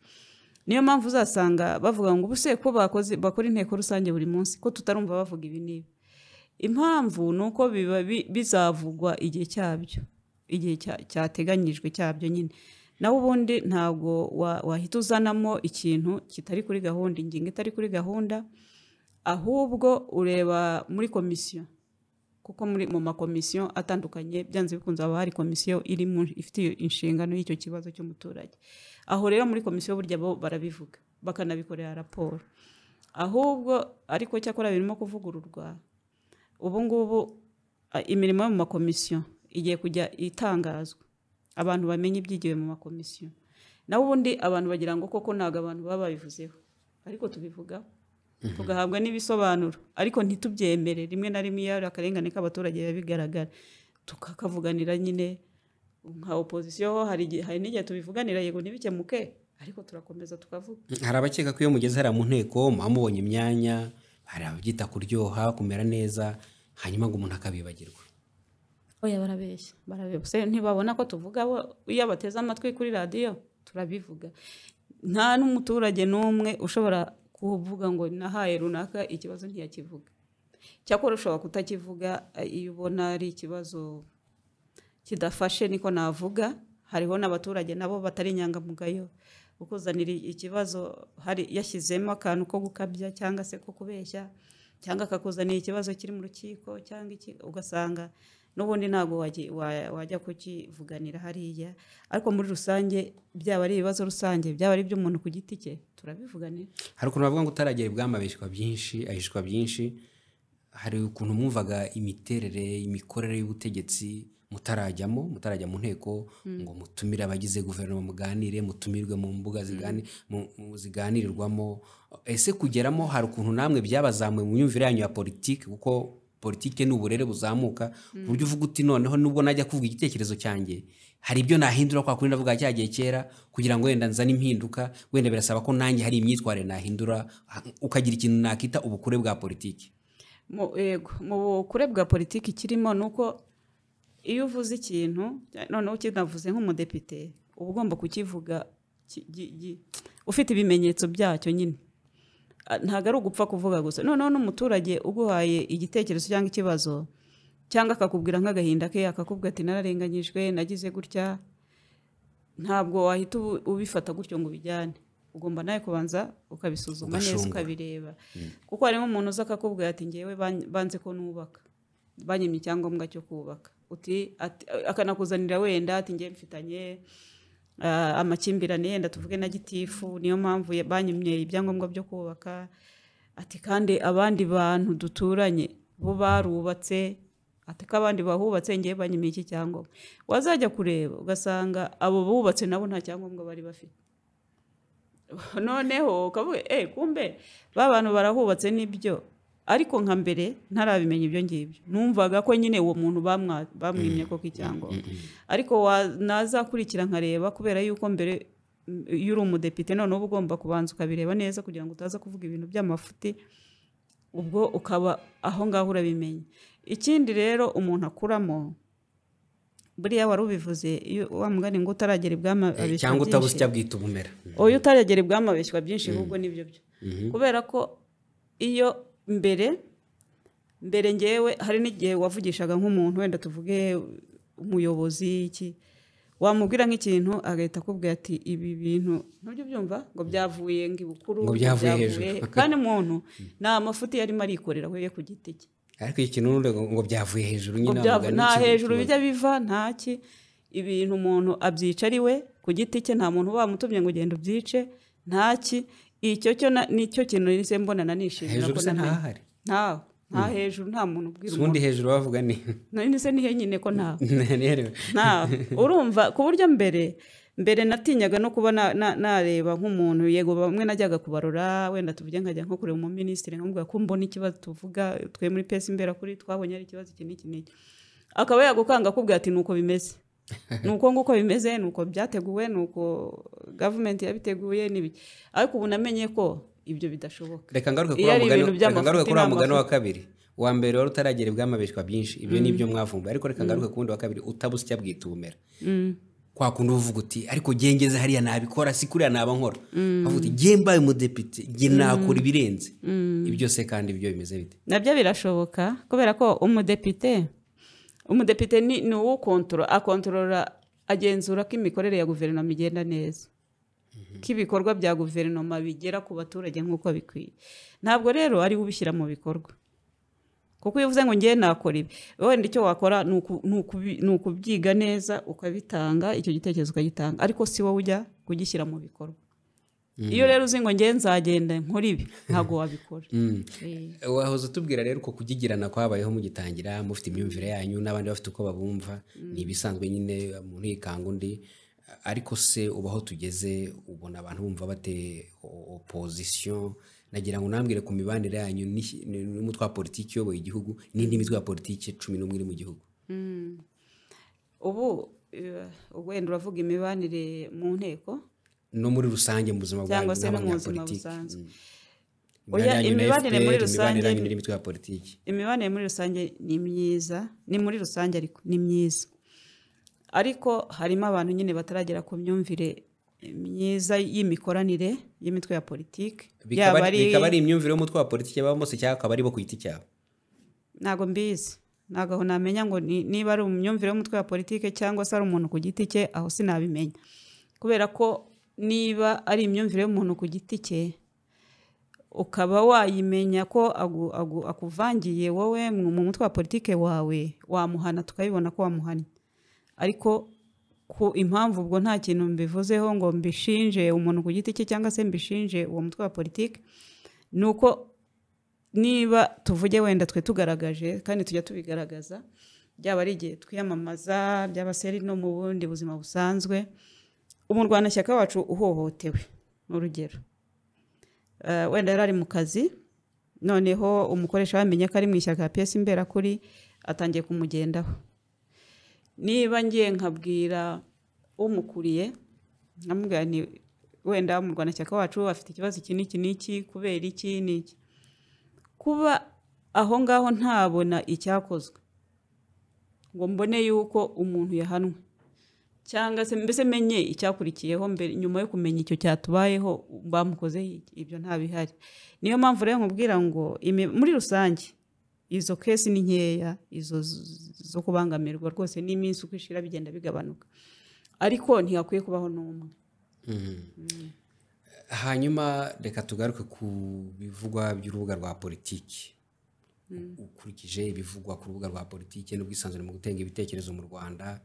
Niyo mpamvu uzasanga bavuga ngo ubuse ko bakora inteko rusange buri munsi ko tutarumva bavuga ibi n'ibi. Impamvu ni uko bizavugwa igihe cyabyo, igihe cyateganyijwe cyabyo nyine. Naho ubundi ntabwo wahita uzanamo ikintu kitari kuri gahunda, ingingo itari kuri gahunda, ahubwo ureba muri komisiyo, kuko mu makomisiyo atandukanye byanze bikunze haba hari komisiyo ifite inshingano y'icyo kibazo cy'umuturage. Aho rero muri komisiyo burya bo barabivuga bakanabikorera raporo. Ahubwo ariko cyakora birimo kuvugururwa ubu ngubu, imirimo yo mu makomisiyo igiye kujya itangazwa, abantu bamenye ibyigiwe mu makomisiyo. Naho ubundi abantu bagira ngo koko ntago abantu baba babivuzeho, ariko tubivugaho tugahabwa n'ibisobanuro, ariko ntitubyemere. Rimwe na rimwe iyo akarengane k'abaturage bigaragara tukakavuganira nyine nka opposition. Hari n'igihe tubivuganira yego ntibikemuke, ariko turakomeza tukavuga. Hari abakeka ko iyo mugeze hariya mu nteko mubonye imyanya, hari ababyita kuryoha, kumera neza, hanyuma ngo umuntu akabibagirwa. Oya, barabeshya. Ntibabona ko tuvuga, iyo bateze amatwi kuri radiyo turabivuga. Nta n'umuturage n'umwe ushobora kuvuga ngo nahaye runaka ikibazo ntiyakivuga. Cyakora ushobora kutakivuga iyo ubona ari ikibazo kidafashe, niko navuga. Hariho n'abaturage nabo batari inyangamugayo, ukuzanira ikibazo hari yashyizemo akantu ko gukabya cyangwa se ko kubeshya, cyangwa akakuzanira ikibazo kiri mu rukiko cyangwa ugasanga n'ubundi ntabwo wajya kukivuganira hariya. Ariko muri rusange byaba ari ibibazo rusange, byaba ari iby'umuntu ku giti cye, turabivuganira. Hari ukuntu bavuga ngo utaragera ibwami ahishwa byinshi. Hari ukuntu mwumvaga imiterere, imikorere y'ubutegetsi mutarajya mu nteko ngo mutumire abagize guverinoma muganire, mutumirwe mu mbuga ziganirirwamo. Ese kugeramo hari ukuntu namwe byabazamuye mu myumvire yanyu ya politiki, kuko politiki ni uburere buzamuka ku buryo uvuga uti noneho nubwo najya kuvuga igitekerezo cyanjye hari ibyo nahindura kwa kuri ndavuga cyagiye kera kugira ngo wenda nzane impinduka, wenda birasaba ko nanjye hari imyitwarire nahindura, ukagira ikintu nakita ubukure bwa politiki. mu bukure bwa politiki kirimo nuko iyo uvuze ikintu noneho ukinavuze nk'umudepite uba ugomba kukivuga ufite ibimenyetso byacyo nyine, ntabwo ari ugupfa kuvuga gusa. Noneho n'umuturage uguhaye igitekerezo cyangwa ikibazo cyangwa akakubwira nk'agahinda ke, akakubwira ati nararenganyijwe nagize gutya, ntabwo wahita ubifata gutyo ngo ubijyane. Ugomba nawe kubanza ukabisuzuma neza ukabireba, kuko harimo umuntu uza akakubwira ati ngewe banze ko nubaka, banyimye icyangombwa cyo kubaka, akanakuzanira wenda ati ngewe mfitanye amakimbirane yenda tuvuge na gitifu, niyo mpamvu banyimye ibyangombwa byo kubaka, ati kandi abandi bantu duturanye bo barubatse, ati ko abandi bahubatse ngewe banyimye iki cyangombwa. Wazajya kureba ugasanga abo bubatse nabo nta cyangombwa bari bafite. Noneho ukavuga kumbe ba bantu barahubatse n'ibyo, ariko nka mbere ntarabimenya ibyo ngibyo, numvaga ko nyine uwo muntu bamwimye ko icyangombwa, ariko nazakurikira nkareba, kubera yuko mbere iyo uri umudepite noneho uba ugomba kubanza ukabireba neza kugira ngo utaza kuvuga ibintu by'amafuti, ubwo ukaba aho ngaho urabimenya. Ikindi rero umuntu akuramo, buriya wari ubivuze, wa mugani ngo utaragera ibwami abeshywa byinshi, cyangwa utabusya bwita ubumera, oya utaragera ibwami abeshywa byinshi, ahubwo nibyo byo. Kubera ko iyo mbere ngewe hari n'igihe wavugishaga nk'umuntu wenda tuvuge umuyobozi iki, wamubwira nk'ikintu agahita akubwira ati ibi bintu ntujya ubyumva ngo byavuye ngibukuru, ngo byavuye hejuru, kandi umuntu nta mafuti yarimo arikorera we ku giti cye, ariko ikintu ngo byavuye hejuru nyine nta hejuru bijya biva ntaki, ibintu umuntu abyica ari we ku giti cye, nta muntu bamutumye ngo ugende ubyice ntaki. Icyo cyo nicyo kintu nise mbonana nishimira hejuru ko ntahari, nta hejuru, nta muntu ubwira umuntu. Ubundi hejuru bavuga ni nise nihe nyine ko nta urumva, ku buryo mbere natinyaga no kuba nareba nk'umuntu, yego bamwe najyaga kubarora wenda tuvuge nkajya nko kureba umuminisitiri nkamubwira ko mbona ikibazo tuvuga twe muri pesi imbera kuri twabonye ari ikibazo iki n'iki, akaba yagukanga akubwira ati nuko bimeze, nuko nguko bimeze, nuko byateguwe, nuko gavumenti yabiteguye n'ibiki. Ariko ubu namenye ko ibyo bidashoboka. Reka ngaruke kuri wa mugani wa kabiri. Wa mbere wari utaragera ibwami abeshywa byinshi, ibyo nibyo mwavumbuye, ariko reka ngaruke kundi wa kabiri, utabusya bwita ubumera. Kwa kundi uvuga uti ariko gengeze hariya nabikora si kuriya naba nkora, avuga uti ngiye mbaye umudepite ngiye nakora ibirenze ibyo se, kandi ibyo bimeze bite? Nabyo birashoboka, kubera ko umudepite ni uwo akontorora, agenzura ko imikorere ya guverinoma igenda neza, ko ibikorwa bya guverinoma bigera ku baturage nk'uko bikwiye. Ntabwo rero ari ubishyira mu bikorwa, kuko iyo uvuze ngo ngiye nakora ibi, wenda icyo wakora ni ukubyiga neza ukabitanga, icyo gitekerezo ukagitanga, ariko si wowe ujya kugishyira mu bikorwa. Iyo rero uzi ngo ngiye nzagenda nkora ibi, ntabwo wabikora. Wahoze utubwira rero uko kugigirana kwabayeho mugitangira, mufite imyumvire yanyu n'abandi bafite uko babumva, ni ibisanzwe nyine umuntu yikanga undi, ariko se ubaho tugeze ubona abantu bumva bate opposition? Nagira ngo nambwire ku mibanire yanyu n'umutwe wa politiki uyoboye igihugu n'indi mitwe ya politiki 11 iri mu gihugu. Ubu wenda uravuga imibanire mu nteko no muri rusange mu buzima bwa politiki. Imibanire muri rusange n'imitwe ya politiki, imibanire muri rusange ni myiza, ni muri rusange ariko ni myiza, ariko harimo abantu nyine bataragera ku myumvire myiza y'imikoranire y'imitwe ya politiki. Bikaba ari imyumvire y'umutwe wa politiki baba bose cyangwa akaba ari bo ku giti cyabo? Ntago mbizi, ntago namenya ngo niba ari imyumvire y'umutwe wa politiki cyangwa se ari umuntu ku giti cye, aho sinabimenya, kubera ko niba ari imyumvire y'umuntu ku giti cye ukaba wayimenya ko akuvangiye wowe mu mutwe wa politiki wawe, wamuhana, tukabibona ko wamuhanye. Ariko ku impamvu ubwo nta kintu mbivuzeho ngo mbishinje umuntu ku giti cye cyangwa se mbishinje uwo mutwe wa politiki, nuko niba tuvuge wenda twe tugaragaje kandi tujya tubigaragaza, byaba ari igihe twiyamamaza, byaba seri no mu bundi buzima busanzwe, umurwanashyaka wacu uhohotewe n'urugero, wenda yari ari mu kazi, noneho umukoresha wamenye ko ari mu ishyaka ya PS Imberakuri, atangiye kumugendaho. Niba ngiye nkabwira umukuriye, nkamubwira ni wenda umurwanashyaka wacu afite ikibazo iki n'iki n'iki, kubera iki n'iki, kuba aho ngaho ntabona icyakozwe ngo mbone yuko umuntu yahanwe cyangwa se mbese menye icyakurikiyeho mbere nyuma yo kumenya icyo cyatubayeho bamukoze ibyo ntabihari. Niyo mpamvu rero nkubwira ngo muri rusange izo kesi ni nkeya, izo zo kubangamirwa rwose n'iminsi uko ishira bigenda bigabanuka, ariko ntiyakwiye kubaho n'umwe. Hanyuma reka tugaruke ku bivugwa by'urubuga rwa politiki. Ukurikije ibivugwa ku rubuga rwa politiki n'ubwisanzure mu gutanga ibitekerezo mu Rwanda,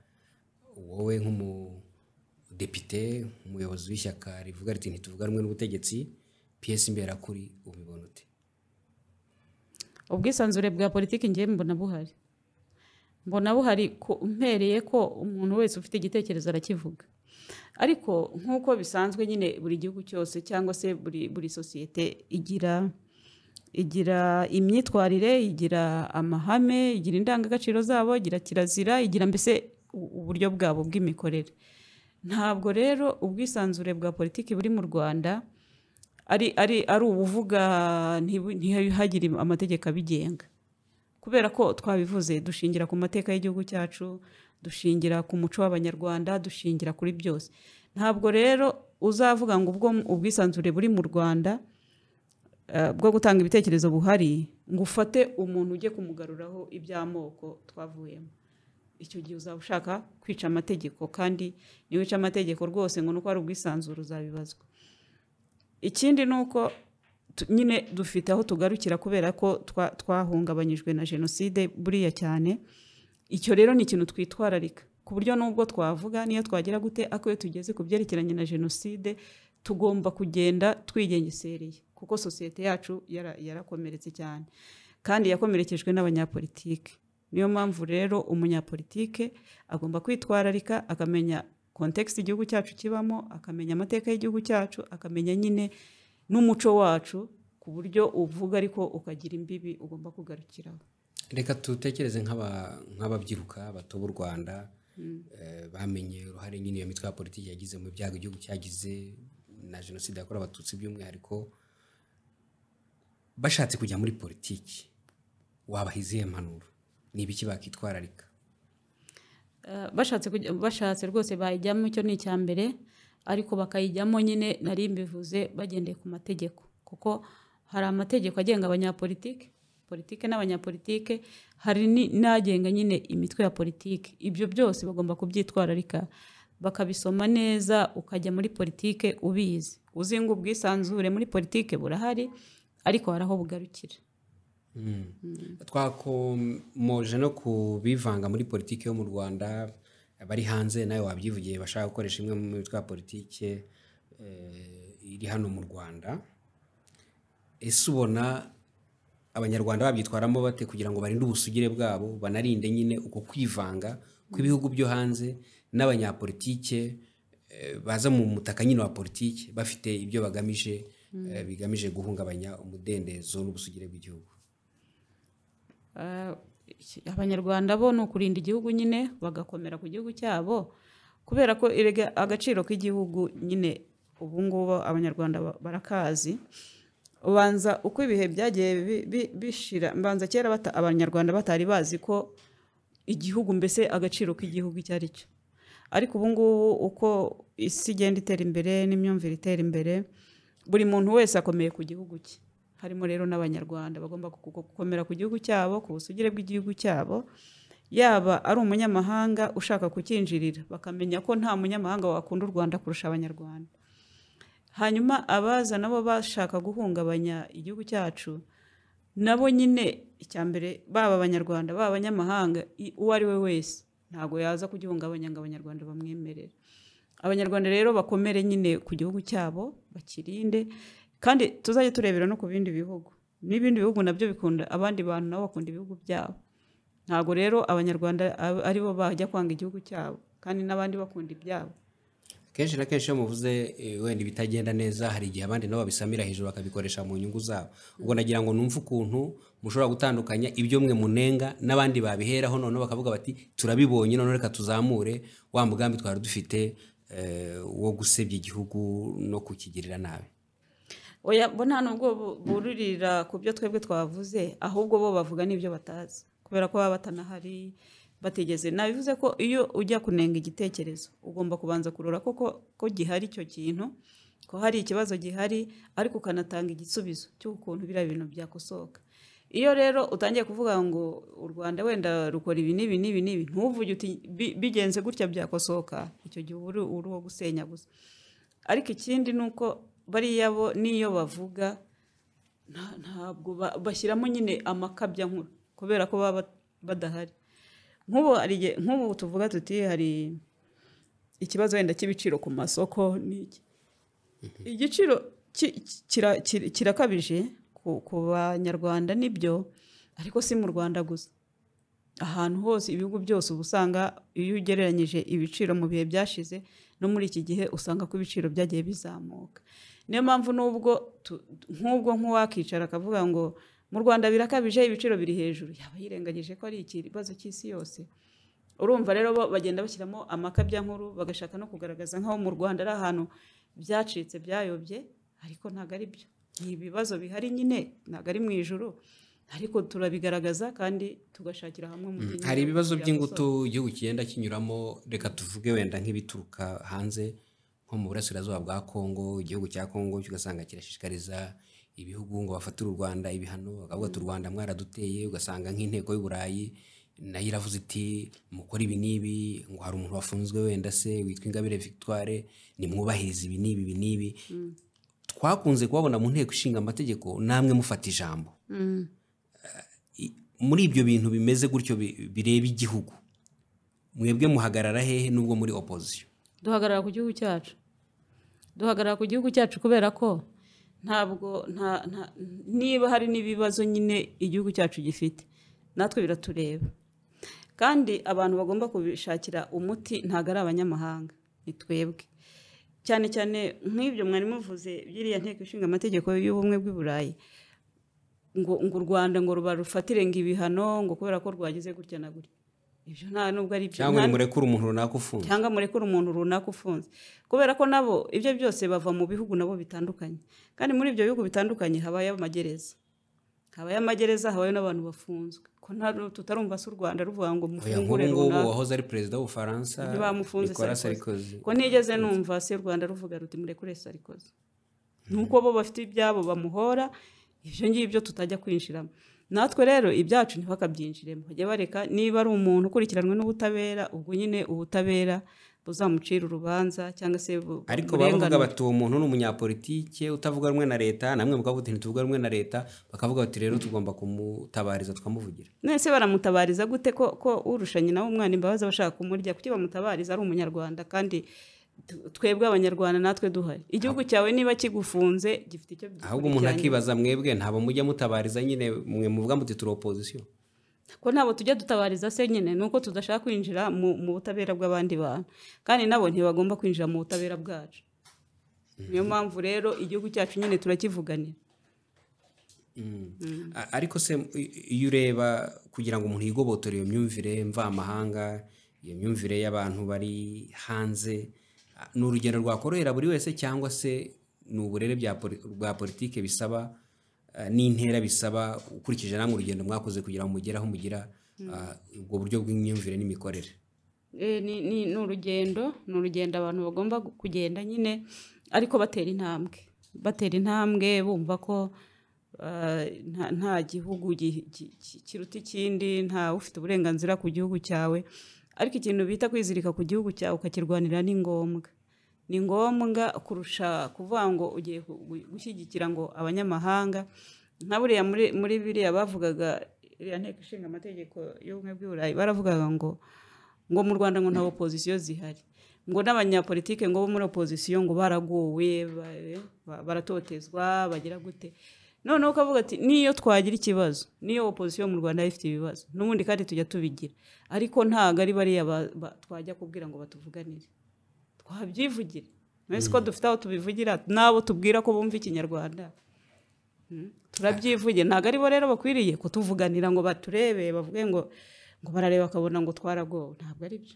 wowe nk'umudepite, umuyobozi w'ishyaka rivuga riti ntituvuga rumwe n'ubutegetsi, PS Imberakuri, ubibona ute? Ubwisanzure bwa politiki ngiye mbona buhari mpereye ko umuntu wese ufite igitekerezo arakivuga, ariko nk'uko bisanzwe nyine buri gihugu cyose cyangwa se buri sosiyete igira imyitwarire, igira amahame, igira indangagaciro zabo, igira kirazira, igira mbese uburyo bwabo bw'imikorere. Ntabwo rero ubwisanzure bwa politiki buri mu Rwanda ari ubuvuga ntihagire amategeko abigenga, kubera ko twabivuze dushingira ku mateka y'igihugu cyacu, dushingira ku muco w'Abanyarwanda, dushingira kuri byose. Ntabwo rero uzavuga ngo ubwo ubwisanzure buri mu Rwanda bwo gutanga ibitekerezo buhari ngo ufate umuntu ujye kumugaruraho iby'amoko twavuyemo. Icyo gihe uzaba ushaka kwica amategeko, kandi niwica amategeko rwose ngo nuko ari ubwisanzure uzabibazwa. Ikindi nuko nyine dufite aho tugarukira kubera ko twahungabanyijwe na jenoside buriya cyane. Icyo rero ni ikintu twitwararika ku buryo nubwo twavuga niyo twagira gute, ako iyo tugeze ku byerekeranye na jenoside tugomba kugenda twigengesereye, kuko sosiyete yacu yarakomeretse cyane kandi yakomerekejwe n'abanyapolitike. Niyo mpamvu rero umunyapolitike agomba kwitwararika, akamenya context igihugu cyacu kibamo, akamenya amateka y'igihugu cyacu, akamenya nyine n'umuco wacu, ku buryo uvuga ariko ukagira imbibi ugomba kugarukiraho. Reka tutekereze nk'ababyiruka bato b'u Rwanda, bamenye uruhare nyine iyo mitwe ya politiki yagize mu byago igihugu cyagize na jenoside yakorewe abatutsi by'umwihariko, bashatse kujya muri politiki, wabahiziye impanuro? Ni ibiki bakitwararika? Bashatse rwose bayijyamo, icyo ni icya mbere, ariko bakayijyamo nyine nari mbivuze bagendeye ku mategeko, kuko hari amategeko agenga abanyapolitike, politike n'abanyapolitike, hari n'agenga nyine imitwe ya politike. Ibyo byose bagomba kubyitwararika, bakabisoma neza, ukajya muri politike ubizi, uzi ngo ubwisanzure muri politike burahari, ariko hari aho bugarukira. Twakomoje no kubivanga muri politiki yo mu Rwanda, bari hanze nawe wabyivugiye bashaka gukoresha imwe mu mitwe ya politiki iri hano mu Rwanda. Ese ubona Abanyarwanda babyitwaramo bate kugira ngo barinde ubusugire bwabo, banarinde nyine uko kwivanga kw'ibihugu byo hanze n'abanyapolitike baza mu mutaka nyine wa politiki bafite ibyo bagamije, bigamije guhungabanya umudendezo n'ubusugire bw'igihugu? Abanyarwanda bo ni ukurinda igihugu nyine, bagakomera ku gihugu cyabo, kubera ko agaciro k'igihugu nyine ubu ngubu Abanyarwanda barakazi. Ubanza uko ibihe byagiye bishira, mbanza kera Abanyarwanda batari bazi ko igihugu mbese agaciro k'igihugu icyo ari cyo, ariko ubu ngubu uko isi igenda itera imbere n'imyumvire itera imbere, buri muntu wese akomeye ku gihugu cye. Harimo rero n'Abanyarwanda bagomba gukomera ku gihugu cyabo, ku busugire bw'igihugu cyabo, yaba ari umunyamahanga ushaka kukinjirira, bakamenya ko nta munyamahanga wakunda u Rwanda kurusha Abanyarwanda. Hanyuma abaza nabo bashaka guhungabanya igihugu cyacu, nabo nyine icyambere, baba Abanyarwanda baba abanyamahanga, uwo ari we wese ntago yaza kugihungabanya ngo Abanyarwanda bamwemerere. Abanyarwanda rero bakomere nyine ku gihugu cyabo, bakirinde, kandi tuzajye turebera no ku bindi bihugu. N'ibindi bihugu nabyo bikunda abandi bantu, nabo bakunda ibihugu byabo. Ntago rero Abanyarwanda aribo bajya kwanga igihugu cyabo, kandi n'abandi bakunda ibyabo. Kenshi na kenshi iyo muvuze wenda ibitagenda neza, hari igihe abandi nabo babisamira hejuru bakabikoresha mu nyungu zabo. Ubwo nagira ngo numve ukuntu mushobora gutandukanya ibyo mwe munenga n'abandi babiheraho none bakavuga bati turabibonye none reka tuzamure wa mugambi twari dufite wo gusebya igihugu no kukigirira nabi. oya bo nta nubwo buririra ku byo twebwe twavuze ahubwo bo bavuga n'ibyo batazi kubera ko baba batanahari bategeze. Nabivuze ko iyo ujya kunenga igitekerezo ugomba kubanza kurora ko gihari icyo kintu, ko hari ikibazo gihari, ariko ukanatanga igisubizo cy'ukuntu biriya bintu byakosoka. Iyo rero utangiye kuvuga ngo u Rwanda wenda rukora ibi n'ibi n'ibi n'ibi, ntuvuge uti bigenze gutya byakosoka, icyo gihe uri uwo gusenya gusa. Ariko ikindi ni uko bariya bo n'iyo bavuga ntabwo bashyiramo nyine amakabya nkuru kubera ko baba badahari. Nk'ubu tuvuga tuti hari ikibazo wenda cy'ibiciro ku masoko n'iki, igiciro kirakabije ku banyarwanda nibyo, ariko si mu Rwanda gusa, ahantu hose ibihugu byose uba usanga iyo ugereranyije ibiciro mu bihe byashize no muri iki gihe usanga ko ibiciro byagiye bizamuka. Niyo mpamvu nk'ubwo nk'uwakicara akavuga ngo mu Rwanda birakabije ibiciro biri hejuru, yaba yirengagije ko ari ikibazo cy'isi yose. Urumva rero bo bagenda bashyiramo amakabya nkuru, bagashaka no kugaragaza nk'aho mu Rwanda ari ahantu byacitse byayobye, ariko ntabwo ari byo. Ibibazo bihari nyine ntabwo ari mu ijuru, ariko turabigaragaza kandi tugashakira hamwe mu gihe. Hari ibibazo by'ingutu igihugu kigenda kinyuramo, reka tuvuge wenda nk'ibituruka hanze nko mu burasirazuba bwa Kongo. Igihugu cya Kongo ugasanga kirashishikariza ibihugu ngo bafatire u Rwanda ibihano, bakavuga ati u Rwanda mwaraduteye. Ugasanga nk'inteko y'u Burayi nayo iravuze iti mukora ibi n'ibi, ngo hari umuntu wafunzwe wenda se witwa Ingabire Victoire, nimwubahiriza ibi n'ibi ibi n'ibi. Twakunze kubabona mu nteko ishinga amategeko namwe mufata ijambo. Muri ibyo bintu bimeze gutyo bireba igihugu, mwebwe muhagarara hehe nubwo muri opposition? Duhagarara ku gihugu cyacu, duhagarara ku gihugu cyacu kubera ko ntabwo niba hari n'ibibazo nyine igihugu cyacu gifite natwe biratureba, kandi abantu bagomba kubishakira umuti ntabwo ari abanyamahanga, ni twebwe. Cyane cyane nk'ibyo mwari muvuze byiriya nteko ishinga amategeko y'ubumwe bw'i Burayi, ngo u Rwanda ngo rufatire ngo ibihano ngo kubera ko rwagize gutya na gutya. Ibyo nta nubwo ari byo. Cyangwa murekure umuntu runaka ufunze. Cyangwa murekure umuntu runaka ufunze. Kubera ko nabo ibyo byose bava mu bihugu nabo bitandukanye. Kandi muri ibyo bihugu bitandukanye habaye amagereza. Habaye amagereza, habaye n'abantu bafunzwe. Ko tutarumva se u Rwanda ruvuga ngo mufungure runaka. Wahoze ari perezida w'u Faransa Nicolas Sarkozy. Ko nigeze numva se u Rwanda ruvuga ruti murekure Sarkozy. Nuko bo bafite ibyabo bamuhora, ibyo ngibyo tutajya kwinjiramo. Natwe rero ibyacu ntibakabyinjiremo, bajya bareka niba ari umuntu ukurikiranwe n'ubutabera, ubwo nyine ubutabera buzamucira urubanza cyangwa se ariko bavuga bati uwo muntu ni umunyapolitike utavuga rumwe na leta, namwe mukavuga ati ntituvuga rumwe na leta, bakavuga bati rero tugomba kumutabariza tukamuvugira. Nese baramutabariza gute ko urushanye nawe umwana imbabazi bashaka kumurya, kuki bamutabariza ari umunyarwanda kandi twebwe abanyarwanda natwe duhari? Igihugu cyawe niba kigufunze gifite icyo byitwa. Ahubwo umuntu akibaza mwebwe ntabo mujya mutabariza nyine, mwe muvuga muti turi opposition. Ko nabo tujya dutabariza se nyine nuko tudashaka kwinjira mu butabera bw'abandi bantu, kandi nabo ntibagomba kwinjira mu butabera bwacu. Niyo mpamvu rero igihugu cyacu nyine turakivuganira. Ariko se iyo ureba kugira ngo umuntu yigobotore iyo myumvire mvamahanga, iyo myumvire y'abantu bari hanze, ni urugendo rwakorohera buri wese cyangwa se ni uburere bwa politike bisaba n'intera bisaba, ukurikije namwe urugendo mwakoze kugira ngo mugeraho mugira ubwo buryo bw'imyumvire n'imikorere? Ni urugendo abantu bagomba kugenda nyine, ariko batera intambwe bumva ko nta gihugu kiruta ikindi, nta ufite uburenganzira ku gihugu cyawe. Ariko ikintu bita kwizirika ku gihugu cyawe ukakirwanira ni ngombwa kurusha kuvuga ngo ugiye gushyigikira ngo abanyamahanga. Nka buriya muri biriya bavugaga, iriya nteko ishinga amategeko y'ubumwe bw'i Burayi baravugaga ngo mu Rwanda ngo nta opposition zihari, ngo n'abanyapolitike ngo bo muri opposition ngo baraguwe, baratotezwa, bagira gute. Noneho ukavuga ati niyo twagira ikibazo, niyo opposition mu Rwanda ifite ibibazo n'ubundi kandi tujya tubigira, ariko ntago ari bariya twajya kubwira ngo batuvuganire, twabyivugira. Mwese ko dufite aho tubivugira nabo tubwira ko bumva ikinyarwanda, turabyivugira. Ntago ari bo rero bakwiriye kutuvuganira ngo baturebe bavuge ngo barareba bakabona ngo twaragowe, ntabwo ari byo.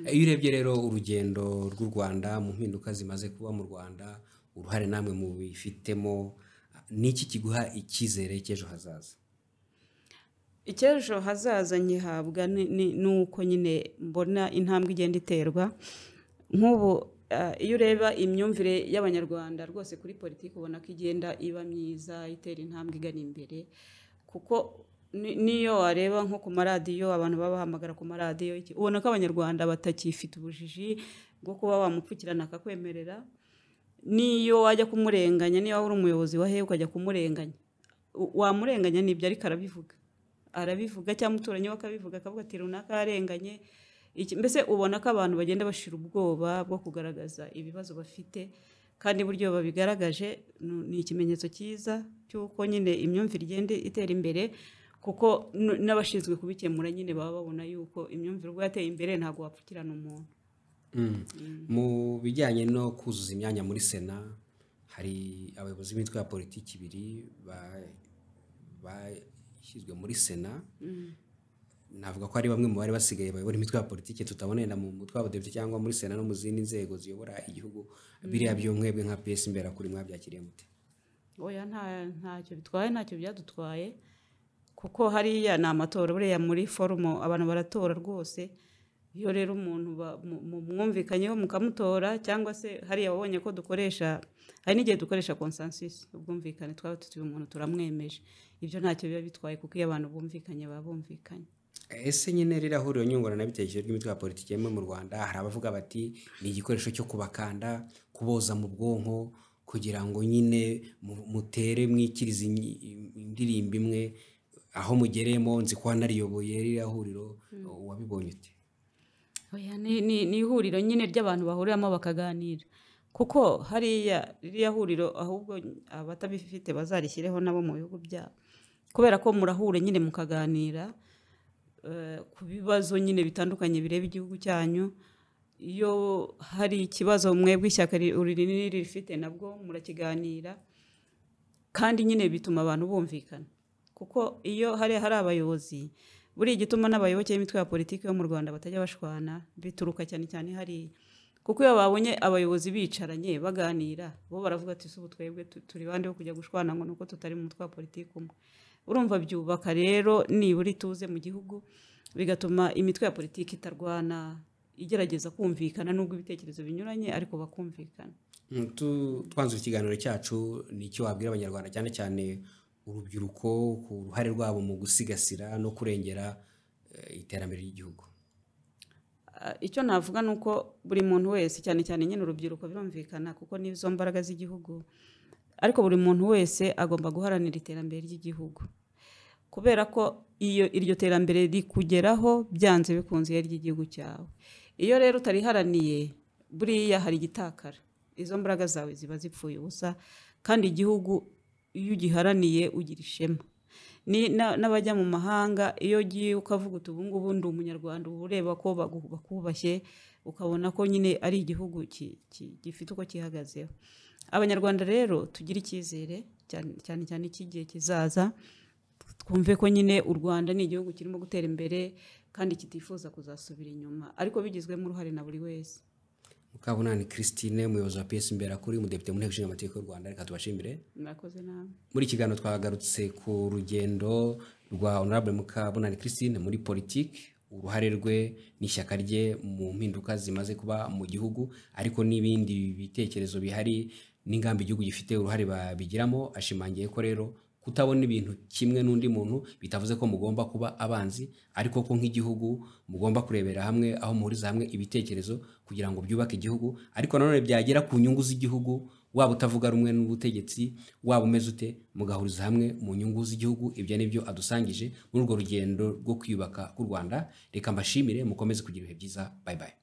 Iyo urebye rero urugendo rw'u Rwanda mu mpinduka zimaze kuba mu Rwanda, uruhare namwe mu bifitemo, n'iki kiguha icyizere cy'ejo hazaza? icy'ejo hazaza nyihabwa nuko nyine mbona intambwe igenda iterwa. Nk'ubu iyo ureba imyumvire y'abanyarwanda rwose kuri politiki ubona ko igenda iba myiza, itera intambwe igana imbere, kuko niyo wareba nko ku maradiyo abantu baba bahamagara ku maradiyo ubona ko abanyarwanda batakifite ubujiji bwo kuba wamupfukirana akakwemerera. Niyo wajya kumurenganya, niyo waba uri umuyobozi wa hehe ukajya kumurenganya, wamurenganya nibyo ariko arabivuga cyangwa umuturanyi we akabivuga akavuga ati runaka yarenganye. Mbese ubona ko abantu bagenda bashira ubwoba bwo kugaragaza ibibazo bafite, kandi buryo babigaragaje ni ikimenyetso cyiza cy'uko nyine imyumvire igenda itera imbere, kuko n'abashinzwe kubikemura nyine baba babona yuko imyumvire ubwo yateye imbere ntabwo wapfukirana umuntu. Mu bijyanye no kuzuza imyanya muri Sena, hari abayobozi b'imitwe ya politiki ibiri bashyizwe muri Sena. Navuga ko ari bamwe mu bari basigaye bayobora imitwe ya politiki tutabonera mu mutwe w'abadepite cyangwa muri Sena no mu zindi nzego ziyobora igihugu. Biriya byo mwebwe nka PS Imbera kuri mwabyakiriye mute? Oya, ntacyo bitwaye, ntacyo byadutwaye, kuko hariya ni amatora. Buriya muri forumo abantu baratora rwose. Iyo rero umuntu mwumvikanyeho mukamutora, cyangwa se hariya wabonye ko hari n'igihe dukoresha consensus, ubwumvikane, twaba tutuye umuntu turamwemeje. Ibyo ntacyo biba bitwaye, kuko iyo abantu bumvikanye baba bumvikanye. Ese nyine rirahuriro nyunguranabitekerezo ry'imitwe ya politiki mu Rwanda, hari abavuga bati ni igikoresho cyo kubakanda, kuboza mu bwonko, kugira ngo nyine mutere mwikiriza indirimbo imwe. Aho mugeremo nzi ko wanariyoboye rirahuriro, wabibonye ute? Oya, ni ihuriro nyine ry'abantu bahuriramo bakaganira, kuko hariya ririya huriro ahubwo abatabifite bazarishyireho nabo mu bihugu byabo, kubera ko murahura nyine mukaganira ku bibazo nyine bitandukanye bireba igihugu cyanyu. Iyo hari ikibazo mwebwe ishyaka rinini rifite nabwo murakiganira, kandi nyine bituma abantu bumvikana, kuko iyo hari abayobozi, buri igituma n'abayoboke b'imitwe ya politiki yo mu Rwanda batajya bashwana bituruka cyane cyane hari, kuko iyo babonye abayobozi bicaranye baganira, bo baravuga ati ubu twebwe turi bande wo kujya gushwana ngo nuko tutari mu mutwe wa politiki umwe. Urumva byubaka rero nibura ituze mu gihugu, bigatuma imitwe ya politiki itarwana, igerageza kumvikana nubwo ibitekerezo binyuranye ariko bakumvikana. Twanzura ikiganiro cyacu, ni icyo wabwira abanyarwanda cyane cyane urubyiruko ku ruhare rwabo mu gusigasira no kurengera iterambere ry'igihugu? Icyo navuga nuko buri muntu wese, cyane cyane nyine urubyiruko birumvikana kuko nizo mbaraga z'igihugu, ariko buri muntu wese agomba guharanira iterambere ry'igihugu, kubera ko iryo terambere rikugeraho byanze bikunze ry'igihugu cyawe. Iyo rero utariharaniye, buriya hari igitakara, izo mbaraga zawe ziba zipfuye ubusa, kandi igihugu iyo ugiharaniye ugira ishema. N'abajya mu mahanga, iyo ugiye ukavuga uti ubu ngubu ndi umunyarwanda, uba ureba ko bakubashye, ukabona ko nyine ari igihugu gifite uko kihagazeho. Abanyarwanda rero tugira icyizere cyane cyane cy'igihe kizaza, twumve ko nyine u Rwanda ni igihugu kirimo gutera imbere kandi kitifuza kuzasubira inyuma, ariko bigizwemo uruhare na buri wese. Mukabunani Christine, umuyobozi wa PS Imbera kuri, umudepite mu nteko ishinga amategeko y'u Rwanda, reka tubashimire. Murakoze namwe. Muri kiganiro twagarutse ku rugendo rwa Honorable Mukabunani Christine muri politiki, uruhare rwe n'ishyaka rye mu mpinduka zimaze kuba mu gihugu, ariko n'ibindi bitekerezo bihari n'ingamba igihugu gifite uruhare babigiramo. Ashimangiye ko rero kutabona ibintu kimwe n'undi muntu bitavuze ko mugomba kuba abanzi, ariko ko nk'igihugu mugomba kurebera hamwe aho muhuriza hamwe ibitekerezo kugira ngo byubake igihugu, ariko nanone byagera ku nyungu z'igihugu, waba utavuga rumwe n'ubutegetsi, waba umeze ute, mugahuriza hamwe mu nyungu z'igihugu. Ibyo nibyo adusangije muri urwo rugendo rwo kwiyubaka k'u Rwanda. Reka mbashimire, mukomeze kugira ibihe byiza. Bye bye.